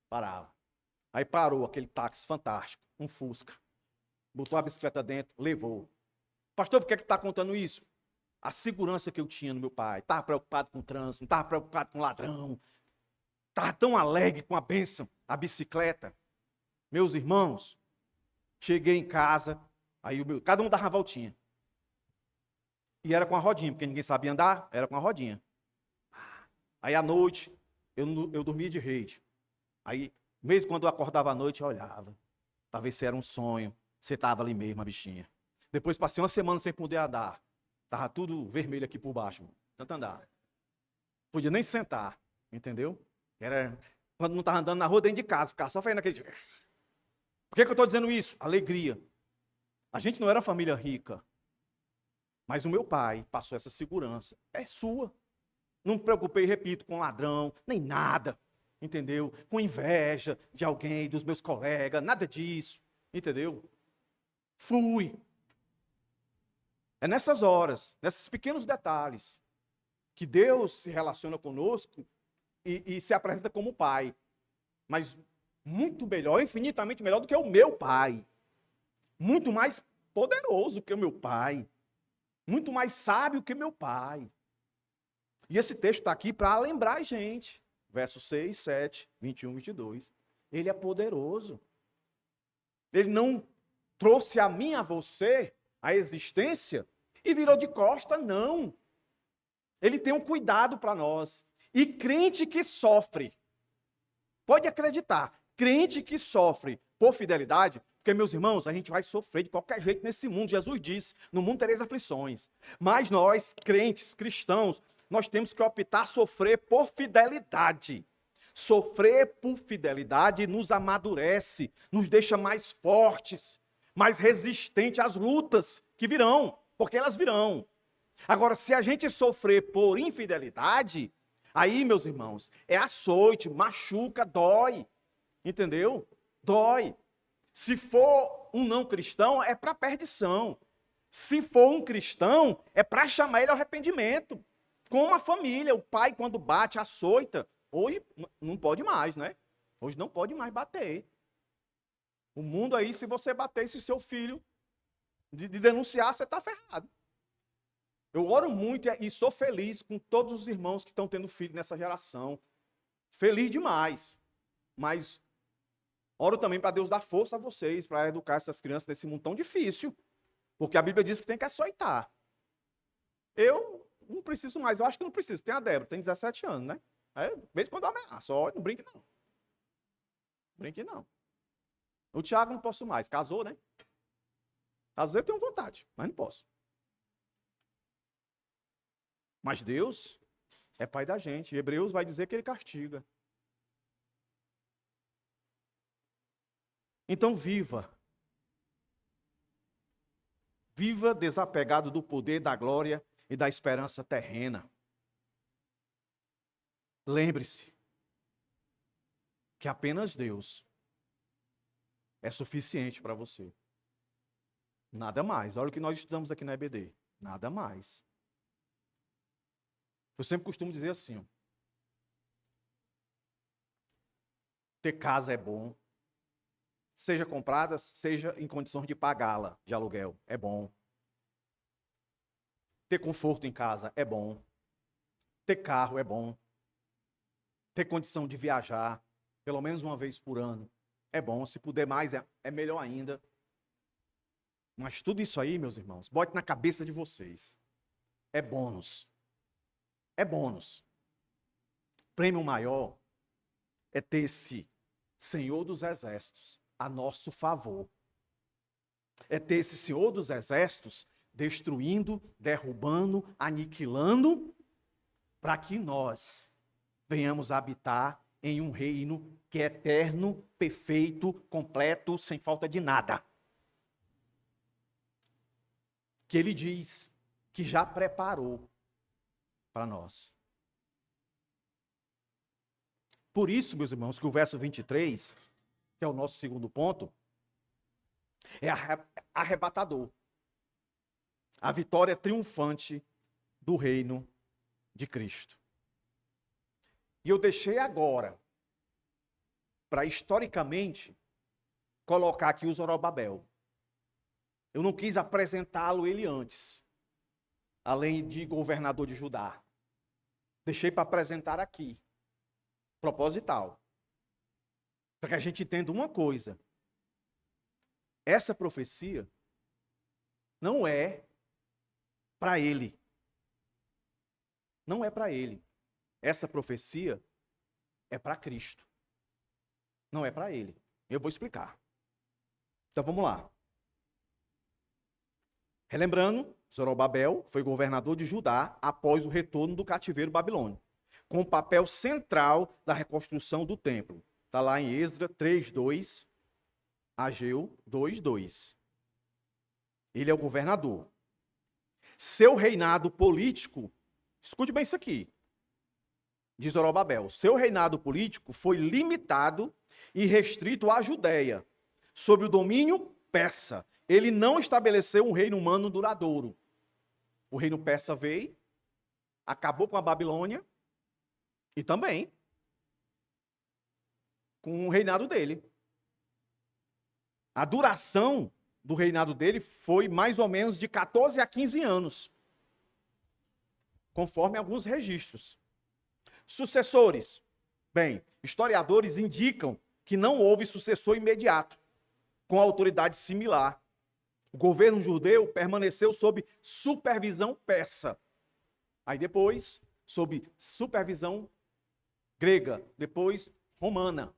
Parava. Aí parou aquele táxi fantástico, um Fusca. Botou a bicicleta dentro, levou. Pastor, por que está contando isso? A segurança que eu tinha no meu pai. Estava preocupado com o trânsito, não estava preocupado com o ladrão. Estava tão alegre com a bênção, a bicicleta. Meus irmãos, cheguei em casa, aí cada um dava uma voltinha. E era com a rodinha, porque ninguém sabia andar, era com a rodinha. Aí à noite, eu dormia de rede. Aí, mesmo quando eu acordava à noite, eu olhava. Talvez se era um sonho. Você estava ali mesmo, a bichinha. Depois passei uma semana sem poder andar. Tava tudo vermelho aqui por baixo. Tanto andar. Podia nem sentar, entendeu? Era quando não estava andando na rua dentro de casa, ficava só fazendo aquele... Por que eu estou dizendo isso? Alegria. A gente não era família rica. Mas o meu pai passou essa segurança. É sua. Não me preocupei, repito, com ladrão, nem nada. Entendeu? Com inveja de alguém, dos meus colegas, nada disso. Entendeu? Fui. É nessas horas, nesses pequenos detalhes, que Deus se relaciona conosco e se apresenta como pai. Mas muito melhor, infinitamente melhor do que o meu pai. Muito mais poderoso que o meu pai. Muito mais sábio que meu pai. E esse texto está aqui para lembrar a gente. Versos 6, 7, 21, 22. Ele é poderoso. Ele não trouxe a mim, a você, a existência e virou de costa, não. Ele tem um cuidado para nós. E crente que sofre, pode acreditar, crente que sofre por fidelidade, porque, meus irmãos, a gente vai sofrer de qualquer jeito nesse mundo. Jesus disse, no mundo tereis aflições. Mas nós, crentes, cristãos, nós temos que optar a sofrer por fidelidade. Sofrer por fidelidade nos amadurece, nos deixa mais fortes, mais resistentes às lutas que virão, porque elas virão. Agora, se a gente sofrer por infidelidade, aí, meus irmãos, é açoite, machuca, dói, entendeu? Dói. Se for um não cristão, é para perdição. Se for um cristão, é para chamar ele ao arrependimento. Como a família, o pai quando bate, açoita. Hoje não pode mais, né? Hoje não pode mais bater. O mundo aí, se você batesse seu filho de denunciar, você está ferrado. Eu oro muito e sou feliz com todos os irmãos que estão tendo filho nessa geração. Feliz demais. Mas oro também para Deus dar força a vocês, para educar essas crianças nesse mundo tão difícil. Porque a Bíblia diz que tem que açoitar. Eu não preciso mais, eu acho que não preciso. Tem a Débora, tem 17 anos, né? Aí, de vez em quando eu ameaço, olha, não brinque não. Brinque não. O Thiago não posso mais, casou, né? Às vezes eu tenho vontade, mas não posso. Mas Deus é pai da gente. Hebreus vai dizer que ele castiga. Então viva. Viva desapegado do poder, da glória e da esperança terrena. Lembre-se que apenas Deus é suficiente para você. Nada mais. Olha o que nós estudamos aqui na EBD. Nada mais. Eu sempre costumo dizer assim, ó, ter casa é bom, seja comprada, seja em condições de pagá-la de aluguel, é bom. Ter conforto em casa é bom. Ter carro é bom. Ter condição de viajar, pelo menos uma vez por ano, é bom. Se puder mais, é melhor ainda. Mas tudo isso aí, meus irmãos, bote na cabeça de vocês. É bônus. É bônus. Prêmio maior é ter esse Senhor dos Exércitos a nosso favor. É ter esse Senhor dos Exércitos destruindo, derrubando, aniquilando, para que nós venhamos habitar em um reino que é eterno, perfeito, completo, sem falta de nada. Que ele diz que já preparou para nós. Por isso, meus irmãos, que o verso 23, que é o nosso segundo ponto, é arrebatador. A vitória triunfante do reino de Cristo. E eu deixei agora, para historicamente, colocar aqui o Zorobabel. Eu não quis apresentá-lo ele antes, além de governador de Judá. Deixei para apresentar aqui, proposital. Para que a gente entenda uma coisa. Essa profecia não é para ele. Não é para ele. Essa profecia é para Cristo. Não é para ele. Eu vou explicar. Então vamos lá. Relembrando, Zorobabel foi governador de Judá após o retorno do cativeiro babilônico, com o papel central da reconstrução do templo. Está lá em Esdras 3:2, Ageu 2:2. Ele é o governador. Seu reinado político, escute bem isso aqui, de Zorobabel. Seu reinado político foi limitado e restrito à Judéia, sob o domínio persa. Ele não estabeleceu um reino humano duradouro. O reino persa veio, acabou com a Babilônia e também com o reinado dele. A duração do reinado dele foi mais ou menos de 14 a 15 anos, conforme alguns registros. Sucessores. Bem, historiadores indicam que não houve sucessor imediato, com autoridade similar. O governo judeu permaneceu sob supervisão persa. Aí depois, sob supervisão grega, depois romana,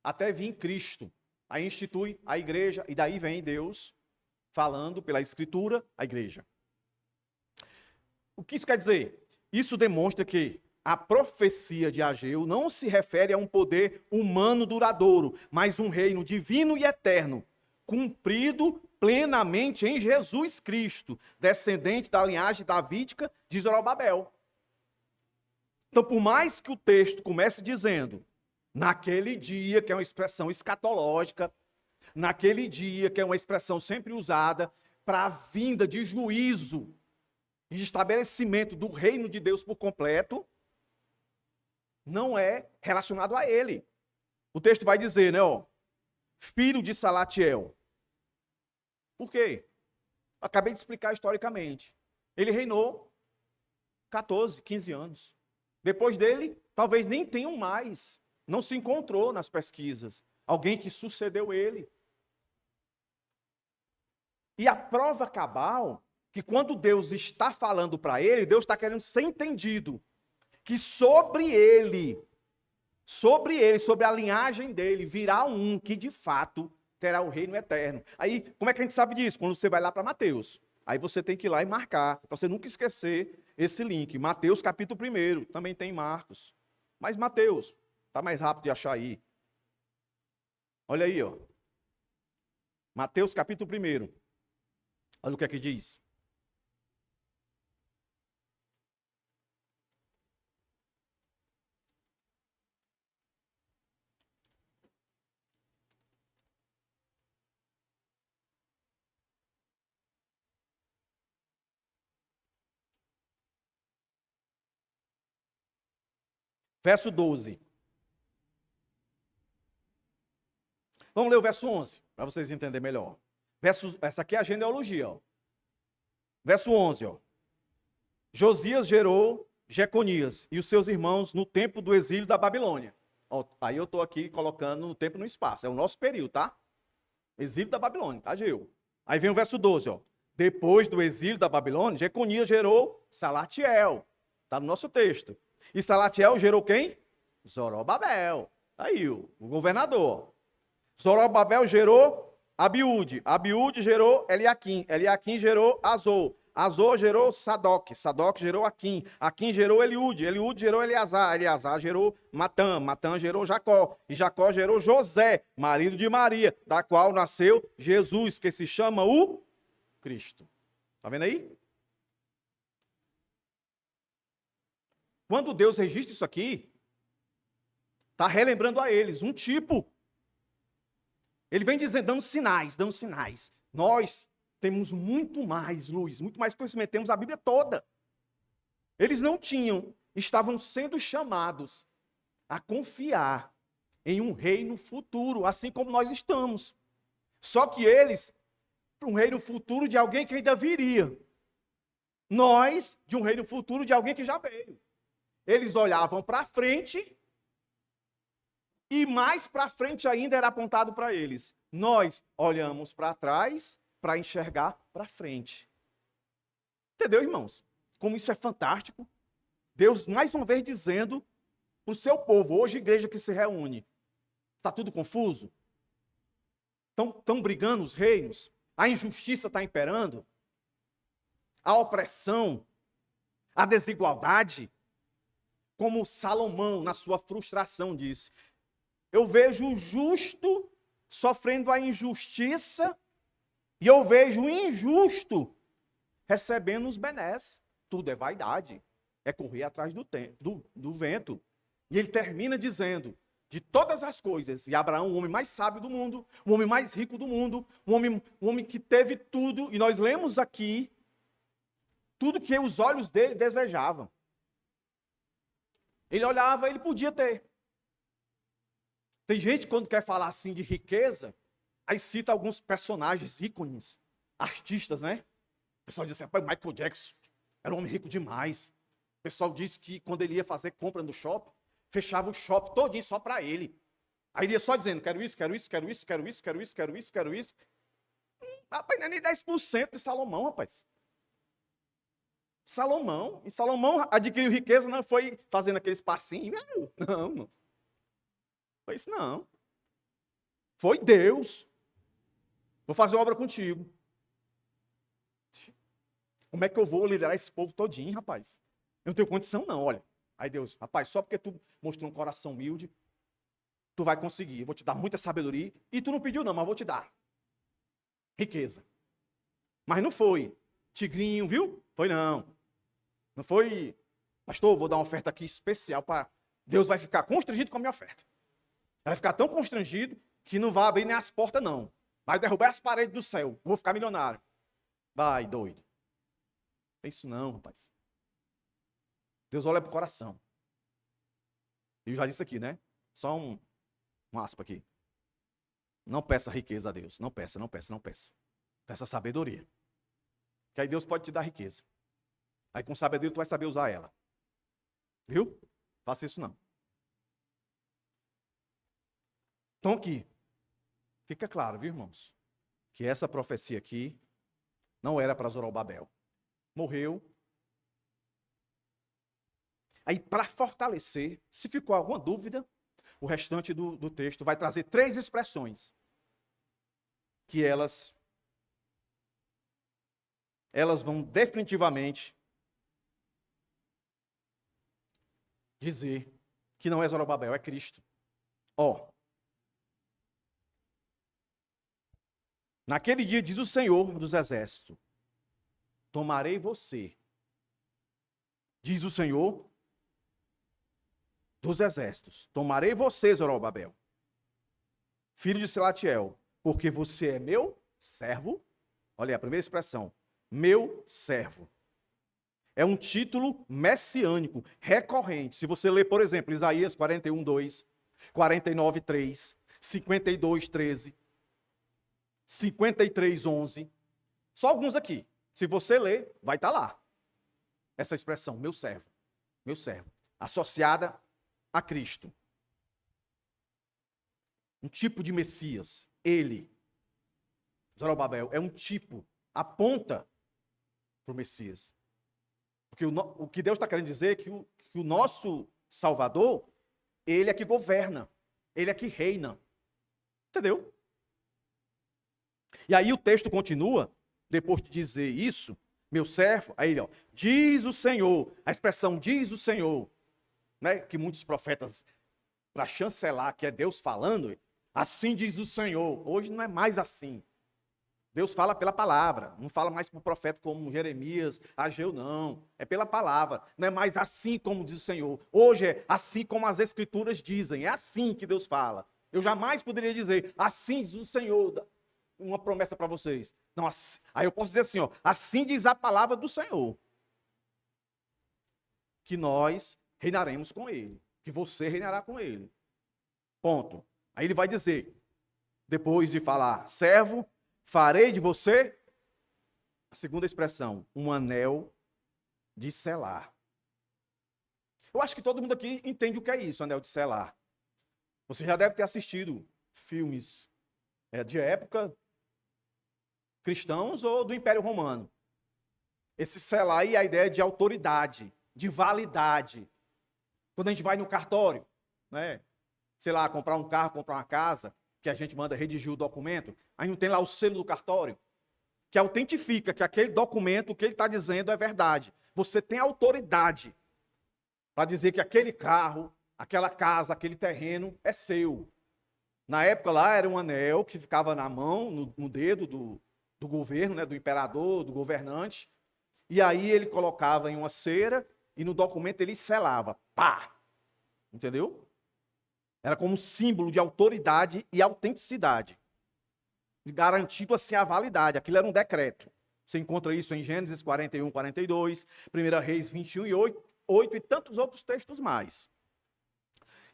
até vir Cristo. Aí institui a igreja, e daí vem Deus falando pela escritura a igreja. O que isso quer dizer? Isso demonstra que a profecia de Ageu não se refere a um poder humano duradouro, mas um reino divino e eterno, cumprido plenamente em Jesus Cristo, descendente da linhagem davídica de Zorobabel. Então, por mais que o texto comece dizendo, naquele dia, que é uma expressão escatológica, naquele dia, que é uma expressão sempre usada para a vinda de juízo e de estabelecimento do reino de Deus por completo, não é relacionado a ele. O texto vai dizer, né, ó, filho de Salatiel. Por quê? Acabei de explicar historicamente. Ele reinou 14, 15 anos. Depois dele, talvez nem tenham mais. Não se encontrou nas pesquisas alguém que sucedeu ele. E a prova cabal, que quando Deus está falando para ele, Deus está querendo ser entendido. Que sobre ele, sobre a linhagem dele, virá um que de fato terá o reino eterno. Aí, como é que a gente sabe disso? Quando você vai lá para Mateus. Aí você tem que ir lá e marcar, para você nunca esquecer esse link. Mateus capítulo 1, também tem Marcos. Mas Mateus, tá mais rápido de achar aí. Olha aí, ó. Mateus capítulo 1. Olha o que é que diz. Verso 12. Vamos ler o verso 11, para vocês entenderem melhor. Essa aqui é a genealogia, ó. Verso 11, ó. Josias gerou Jeconias e os seus irmãos no tempo do exílio da Babilônia. Ó, aí eu estou aqui colocando no tempo e no espaço. É o nosso período, tá? Exílio da Babilônia, tá, Geu? Aí vem o verso 12, ó. Depois do exílio da Babilônia, Jeconias gerou Salatiel. Tá no nosso texto. E Salatiel gerou quem? Zorobabel. Aí, o governador. Zorobabel gerou Abiúde. Abiúde gerou Eliaquim. Eliaquim gerou Azor. Azor gerou Sadoc. Sadoc gerou Aquim. Aquim gerou Eliúde. Eliúde gerou Eleazar. Eleazar gerou Matã. Matã gerou Jacó. E Jacó gerou José, marido de Maria, da qual nasceu Jesus, que se chama o Cristo. Tá vendo aí? Quando Deus registra isso aqui, está relembrando a eles um tipo. Ele vem dizendo, dando sinais, dando sinais. Nós temos muito mais luz, muito mais conhecimento, temos a Bíblia toda. Eles não tinham, estavam sendo chamados a confiar em um reino futuro, assim como nós estamos. Só que eles, um reino futuro de alguém que ainda viria. Nós, de um reino futuro de alguém que já veio. Eles olhavam para frente e mais para frente ainda era apontado para eles. Nós olhamos para trás para enxergar para frente. Entendeu, irmãos? Como isso é fantástico. Deus, mais uma vez, dizendo para o seu povo, hoje igreja que se reúne, está tudo confuso? Estão brigando os reinos? A injustiça está imperando? A opressão? A desigualdade? Como Salomão, na sua frustração, disse, eu vejo o justo sofrendo a injustiça e eu vejo o injusto recebendo os benesses. Tudo é vaidade, é correr atrás do vento. E ele termina dizendo, de todas as coisas, e Abraão, o homem mais sábio do mundo, o homem mais rico do mundo, o homem que teve tudo, e nós lemos aqui, tudo que os olhos dele desejavam. Ele olhava, ele podia ter. Tem gente quando quer falar assim de riqueza, aí cita alguns personagens, ícones, artistas, né? O pessoal diz assim, Michael Jackson era um homem rico demais. O pessoal diz que quando ele ia fazer compra no shopping, fechava o shopping todinho só para ele. Aí ele ia só dizendo, quero isso, quero isso, quero isso, quero isso, quero isso, quero isso, quero isso. Rapaz, não é nem 10% de Salomão, rapaz. Salomão. E Salomão adquiriu riqueza, não foi fazendo aqueles passinhos. Não. Foi isso não. Foi Deus. Vou fazer obra contigo. Como é que eu vou liderar esse povo todinho, rapaz? Eu não tenho condição não, olha. Aí Deus, rapaz, só porque tu mostrou um coração humilde, tu vai conseguir. Eu vou te dar muita sabedoria. E tu não pediu não, mas vou te dar. Riqueza. Mas não foi. Tigrinho, viu? Foi não. Não foi, pastor, vou dar uma oferta aqui especial para... Deus vai ficar constrangido com a minha oferta. Vai ficar tão constrangido que não vai abrir nem as portas, não. Vai derrubar as paredes do céu. Vou ficar milionário. Vai, doido. Não tem isso não, rapaz. Deus olha para o coração. Eu já disse aqui, né? Só um aspa aqui. Não peça riqueza a Deus. Não peça, não peça, não peça. Peça sabedoria. Que aí Deus pode te dar riqueza. Aí com sabedoria tu vai saber usar ela. Viu? Faça isso não. Então aqui, fica claro, viu, irmãos? Que essa profecia aqui não era para Zorobabel. Morreu. Aí, para fortalecer, se ficou alguma dúvida, o restante do texto vai trazer 3 expressões que elas vão definitivamente dizer que não é Zorobabel, é Cristo. Ó, naquele dia diz o Senhor dos Exércitos, tomarei você, diz o Senhor dos Exércitos, tomarei você, Zorobabel, filho de Selatiel, porque você é meu servo. Olha aí, a primeira expressão, meu servo. É um título messiânico, recorrente. Se você ler, por exemplo, Isaías 41:2, 49:3, 52:13, 53:11, só alguns aqui. Se você ler, vai estar lá. Essa expressão, meu servo, associada a Cristo. Um tipo de Messias. Ele, Zorobabel, é um tipo, aponta para o Messias. Porque o que Deus está querendo dizer é que o nosso Salvador, ele é que governa, ele é que reina. Entendeu? E aí o texto continua, depois de dizer isso, meu servo, aí ó, diz o Senhor, a expressão diz o Senhor, né, que muitos profetas, para chancelar que é Deus falando, assim diz o Senhor. Hoje não é mais assim. Deus fala pela palavra, não fala mais para o profeta como Jeremias, Ageu, não. É pela palavra, não é mais assim como diz o Senhor. Hoje é assim como as Escrituras dizem, é assim que Deus fala. Eu jamais poderia dizer, assim diz o Senhor, uma promessa para vocês. Não, assim, aí eu posso dizer assim, ó, assim diz a palavra do Senhor, que nós reinaremos com Ele, que você reinará com Ele. Ponto. Aí ele vai dizer, depois de falar, servo, farei de você, a segunda expressão, um anel de selar. Eu acho que todo mundo aqui entende o que é isso, anel de selar. Você já deve ter assistido filmes de época, cristãos ou do Império Romano. Esse selar aí é a ideia de autoridade, de validade. Quando a gente vai no cartório, né, sei lá, comprar um carro, comprar uma casa, que a gente manda redigir o documento, aí não tem lá o selo do cartório, que autentifica que aquele documento, o que ele está dizendo é verdade. Você tem autoridade para dizer que aquele carro, aquela casa, aquele terreno é seu. Na época lá era um anel que ficava na mão, no dedo do governo, né, do imperador, do governante, e aí ele colocava em uma cera e no documento ele selava. Pá! Entendeu? Era como um símbolo de autoridade e autenticidade. Garantido assim a validade. Aquilo era um decreto. Você encontra isso em Gênesis 41, 42, 1 Reis 21 e 8 e tantos outros textos mais.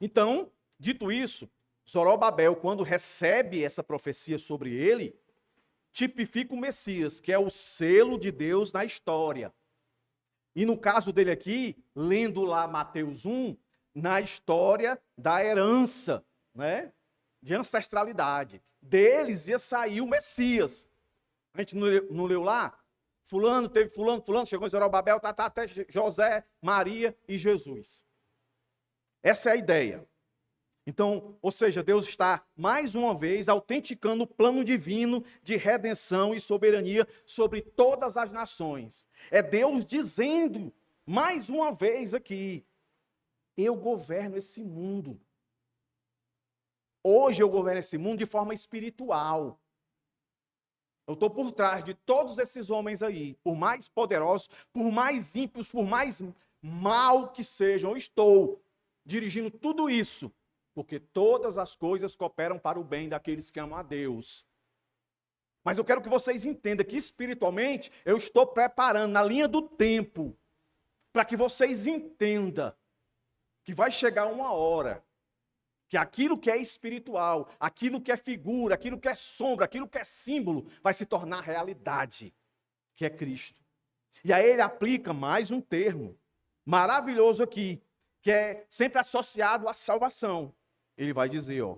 Então, dito isso, Zorobabel, quando recebe essa profecia sobre ele, tipifica o Messias, que é o selo de Deus na história. E no caso dele aqui, lendo lá Mateus 1, na história da herança, né? De ancestralidade. Deles ia sair o Messias. A gente não leu lá? Fulano, teve fulano, chegou em Zorobabel, até José, Maria e Jesus. Essa é a ideia. Então, ou seja, Deus está, mais uma vez, autenticando o plano divino de redenção e soberania sobre todas as nações. É Deus dizendo, mais uma vez aqui, eu governo esse mundo. Hoje eu governo esse mundo de forma espiritual. Eu estou por trás de todos esses homens aí, por mais poderosos, por mais ímpios, por mais mal que sejam, eu estou dirigindo tudo isso, porque todas as coisas cooperam para o bem daqueles que amam a Deus. Mas eu quero que vocês entendam que espiritualmente eu estou preparando na linha do tempo, para que vocês entendam que vai chegar uma hora que aquilo que é espiritual, aquilo que é figura, aquilo que é sombra, aquilo que é símbolo, vai se tornar realidade, que é Cristo. E aí ele aplica mais um termo maravilhoso aqui, que é sempre associado à salvação. Ele vai dizer, ó,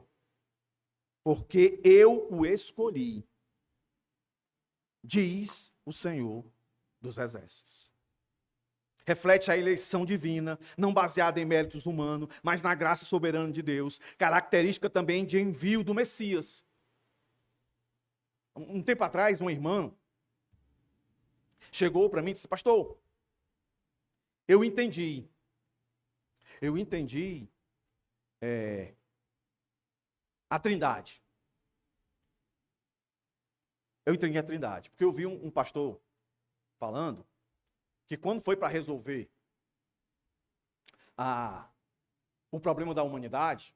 porque eu o escolhi, diz o Senhor dos Exércitos. Reflete a eleição divina, não baseada em méritos humanos, mas na graça soberana de Deus, característica também de envio do Messias. Um tempo atrás, uma irmã chegou para mim e disse, pastor, eu entendi a Trindade. Eu entendi a Trindade, porque eu vi um pastor falando que quando foi para resolver o problema da humanidade,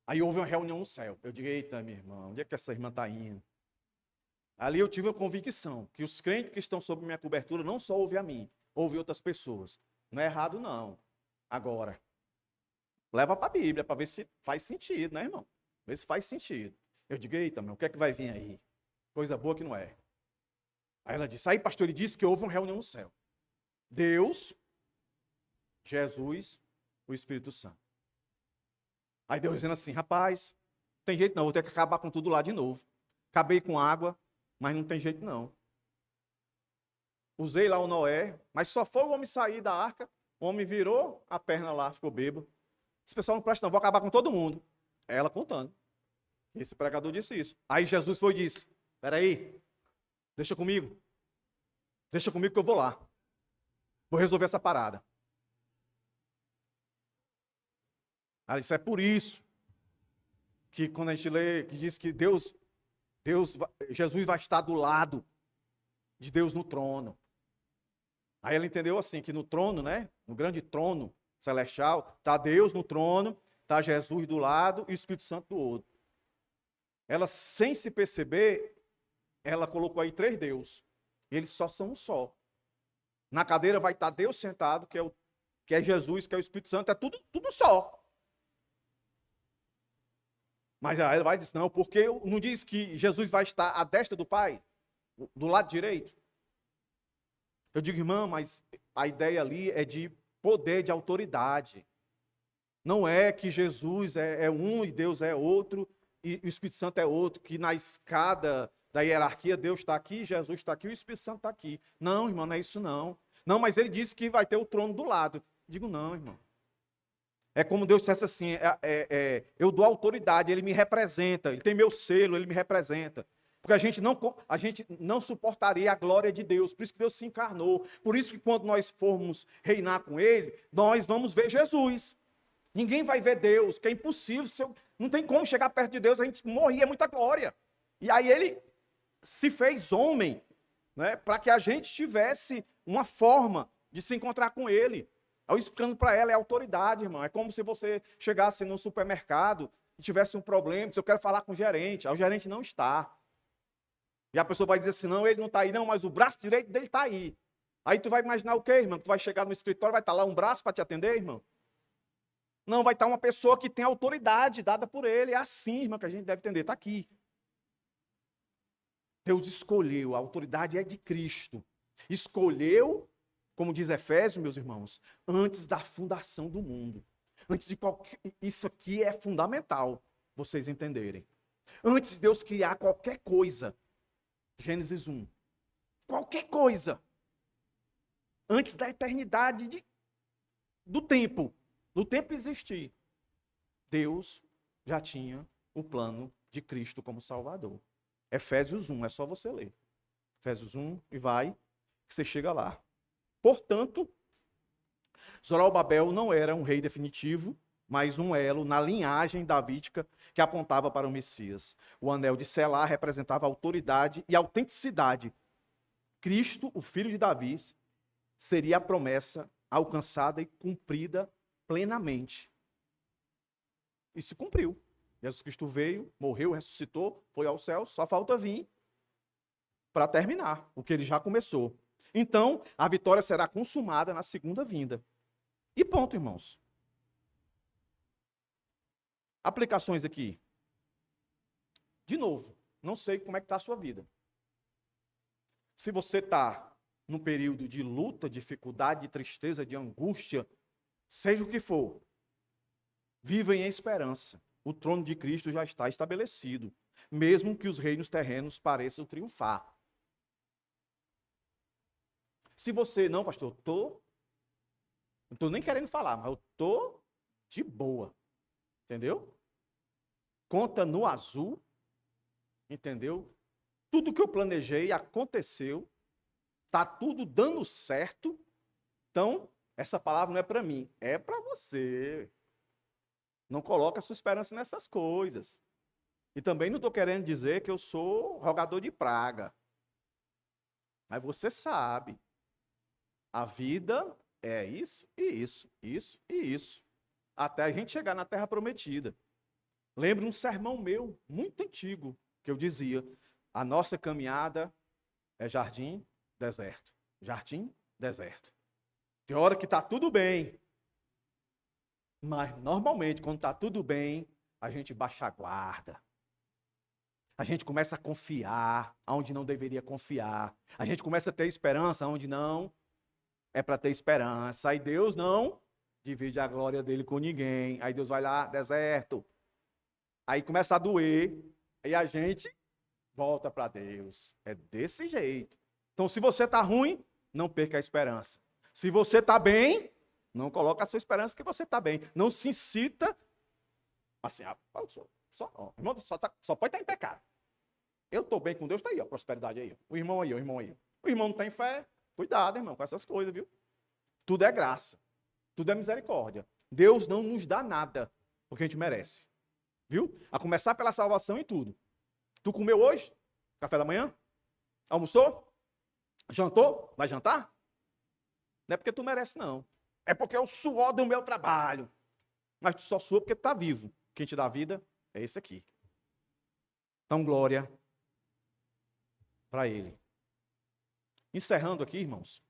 aí houve uma reunião no céu. Eu digo, eita, minha irmã, onde é que essa irmã está indo? Ali eu tive a convicção que os crentes que estão sob minha cobertura não só ouvem a mim, ouvem outras pessoas. Não é errado, não. Agora, leva para a Bíblia para ver se faz sentido, né, irmão? Vê se faz sentido. Eu digo, eita, meu, o que é que vai vir aí? Coisa boa que não é. Aí ela disse, aí pastor, ele disse que houve uma reunião no céu. Deus, Jesus, o Espírito Santo. Aí Deus dizendo assim, rapaz, tem jeito não, vou ter que acabar com tudo lá de novo. Acabei com água, mas não tem jeito não. Usei lá o Noé, mas só foi o homem sair da arca, o homem virou a perna lá, ficou bêbado. Esse pessoal não presta não, vou acabar com todo mundo. Ela contando. Esse pregador disse isso. Aí Jesus foi e disse, peraí, deixa comigo que eu vou lá. Vou resolver essa parada. Ela disse, é por isso que quando a gente lê, que diz que Jesus vai estar do lado de Deus no trono. Aí ela entendeu assim, que no trono, né, no grande trono celestial, está Deus no trono, está Jesus do lado e o Espírito Santo do outro. Ela, sem se perceber, ela colocou aí 3 deuses. Eles só são um só. Na cadeira vai estar Deus sentado, que é Jesus, que é o Espírito Santo, é tudo só. Mas aí ela vai dizer, não, porque não diz que Jesus vai estar à destra do Pai, do lado direito? Eu digo, irmã, mas a ideia ali é de poder, de autoridade. Não é que Jesus é um e Deus é outro, e o Espírito Santo é outro, que na escada da hierarquia Deus está aqui, Jesus está aqui, o Espírito Santo está aqui. Não, irmão, não é isso não. Não, mas ele disse que vai ter o trono do lado. Digo, não, irmão. É como Deus dissesse assim, eu dou autoridade, ele me representa, ele tem meu selo, ele me representa. Porque a gente não suportaria a glória de Deus, por isso que Deus se encarnou. Por isso que quando nós formos reinar com ele, nós vamos ver Jesus. Ninguém vai ver Deus, que é impossível, não tem como chegar perto de Deus, a gente morria, é muita glória. E aí ele se fez homem, né, para que a gente tivesse uma forma de se encontrar com ele. Eu explicando para ela, é autoridade, irmão. É como se você chegasse num supermercado e tivesse um problema, se eu quero falar com o gerente, aí o gerente não está. E a pessoa vai dizer assim, não, ele não está aí, não, mas o braço direito dele está aí. Aí tu vai imaginar o quê, irmão? Tu vai chegar no escritório, vai estar lá um braço para te atender, irmão? Não, vai estar uma pessoa que tem autoridade dada por ele. É assim, irmão, que a gente deve entender. Está aqui. Deus escolheu, a autoridade é de Cristo. Escolheu, como diz Efésios, meus irmãos, antes da fundação do mundo. Antes de qualquer... Isso aqui é fundamental, vocês entenderem. Antes de Deus criar qualquer coisa, Gênesis 1, qualquer coisa, antes da eternidade do tempo existir, Deus já tinha o plano de Cristo como Salvador. Efésios 1, é só você ler. Efésios 1 e vai, que você chega lá. Portanto, Zorobabel não era um rei definitivo, mas um elo na linhagem davídica que apontava para o Messias. O anel de selar representava a autoridade e a autenticidade. Cristo, o filho de Davi, seria a promessa alcançada e cumprida plenamente. E se cumpriu. Jesus Cristo veio, morreu, ressuscitou, foi ao céu, só falta vir para terminar o que ele já começou. Então, a vitória será consumada na segunda vinda. E ponto, irmãos. Aplicações aqui. De novo, não sei como é que está a sua vida. Se você está num período de luta, dificuldade, de tristeza, de angústia, seja o que for, vivem em esperança. O trono de Cristo já está estabelecido, mesmo que os reinos terrenos pareçam triunfar. Se você, não, pastor, não estou nem querendo falar, mas eu estou de boa, entendeu? Conta no azul, entendeu? Tudo que eu planejei aconteceu, tá tudo dando certo. Então, essa palavra não é para mim, é para você. Não coloca a sua esperança nessas coisas. E também não estou querendo dizer que eu sou rogador de praga. Mas você sabe, a vida é isso e isso, isso e isso. Até a gente chegar na Terra Prometida. Lembro um sermão meu, muito antigo, que eu dizia, a nossa caminhada é jardim, deserto. Jardim, deserto. Tem hora que está tudo bem, mas normalmente quando está tudo bem, a gente baixa a guarda. A gente começa a confiar onde não deveria confiar. A gente começa a ter esperança onde não é para ter esperança. Aí Deus não divide a glória dele com ninguém. Aí Deus vai lá, deserto. Aí começa a doer. Aí a gente volta para Deus. É desse jeito. Então, se você está ruim, não perca a esperança. Se você está bem, não coloque a sua esperança que você está bem. Não se incita assim, irmão, só pode estar em pecado. Eu estou bem com Deus, está aí, ó, prosperidade aí. Ó. O irmão aí, o irmão aí. O irmão não tem fé. Cuidado, irmão, com essas coisas, viu? Tudo é graça. Tudo é misericórdia. Deus não nos dá nada porque a gente merece. Viu? A começar pela salvação e tudo. Tu comeu hoje? Café da manhã? Almoçou? Jantou? Vai jantar? Não é porque tu merece, não. É porque é o suor do meu trabalho. Mas tu só sua porque tu está vivo. Quem te dá vida é esse aqui. Então, glória para ele. Encerrando aqui, irmãos.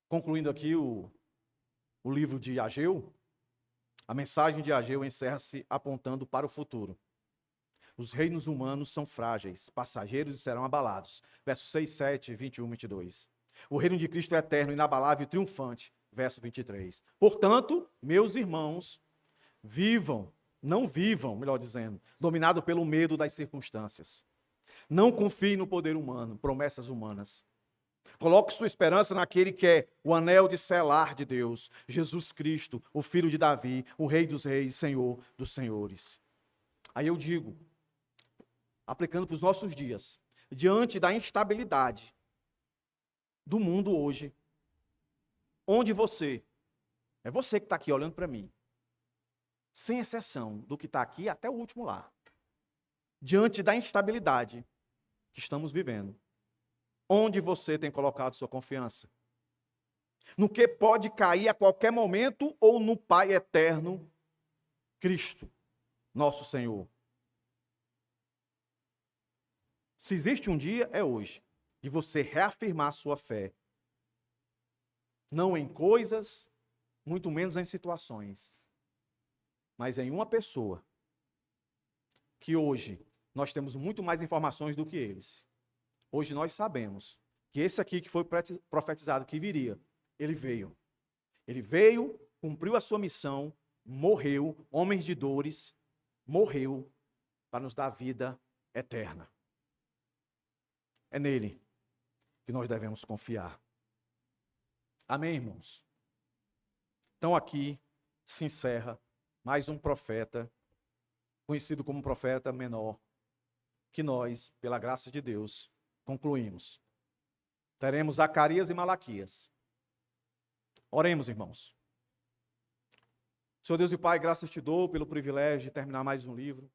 Concluindo aqui o livro de Ageu, a mensagem de Ageu encerra-se apontando para o futuro. Os reinos humanos são frágeis, passageiros e serão abalados. Versos 6, 7, 21, 22. O reino de Cristo é eterno, inabalável e triunfante. Verso 23. Portanto, meus irmãos, não vivam, melhor dizendo, dominado pelo medo das circunstâncias. Não confie no poder humano, promessas humanas. Coloque sua esperança naquele que é o anel de selar de Deus, Jesus Cristo, o Filho de Davi, o Rei dos Reis, Senhor dos Senhores. Aí eu digo, aplicando para os nossos dias, diante da instabilidade do mundo hoje, onde é você que está aqui olhando para mim, sem exceção do que está aqui até o último lá, diante da instabilidade que estamos vivendo, onde você tem colocado sua confiança? No que pode cair a qualquer momento ou no Pai eterno, Cristo, nosso Senhor? Se existe um dia, é hoje, de você reafirmar sua fé. Não em coisas, muito menos em situações, mas em uma pessoa, que hoje nós temos muito mais informações do que eles. Hoje nós sabemos que esse aqui que foi profetizado que viria, ele veio. Ele veio, cumpriu a sua missão, morreu, homens de dores, morreu para nos dar vida eterna. É nele que nós devemos confiar. Amém, irmãos? Então aqui se encerra mais um profeta, conhecido como profeta menor, que nós, pela graça de Deus, concluímos. Teremos Zacarias e Malaquias. Oremos, irmãos. Senhor Deus e Pai, graças te dou pelo privilégio de terminar mais um livro.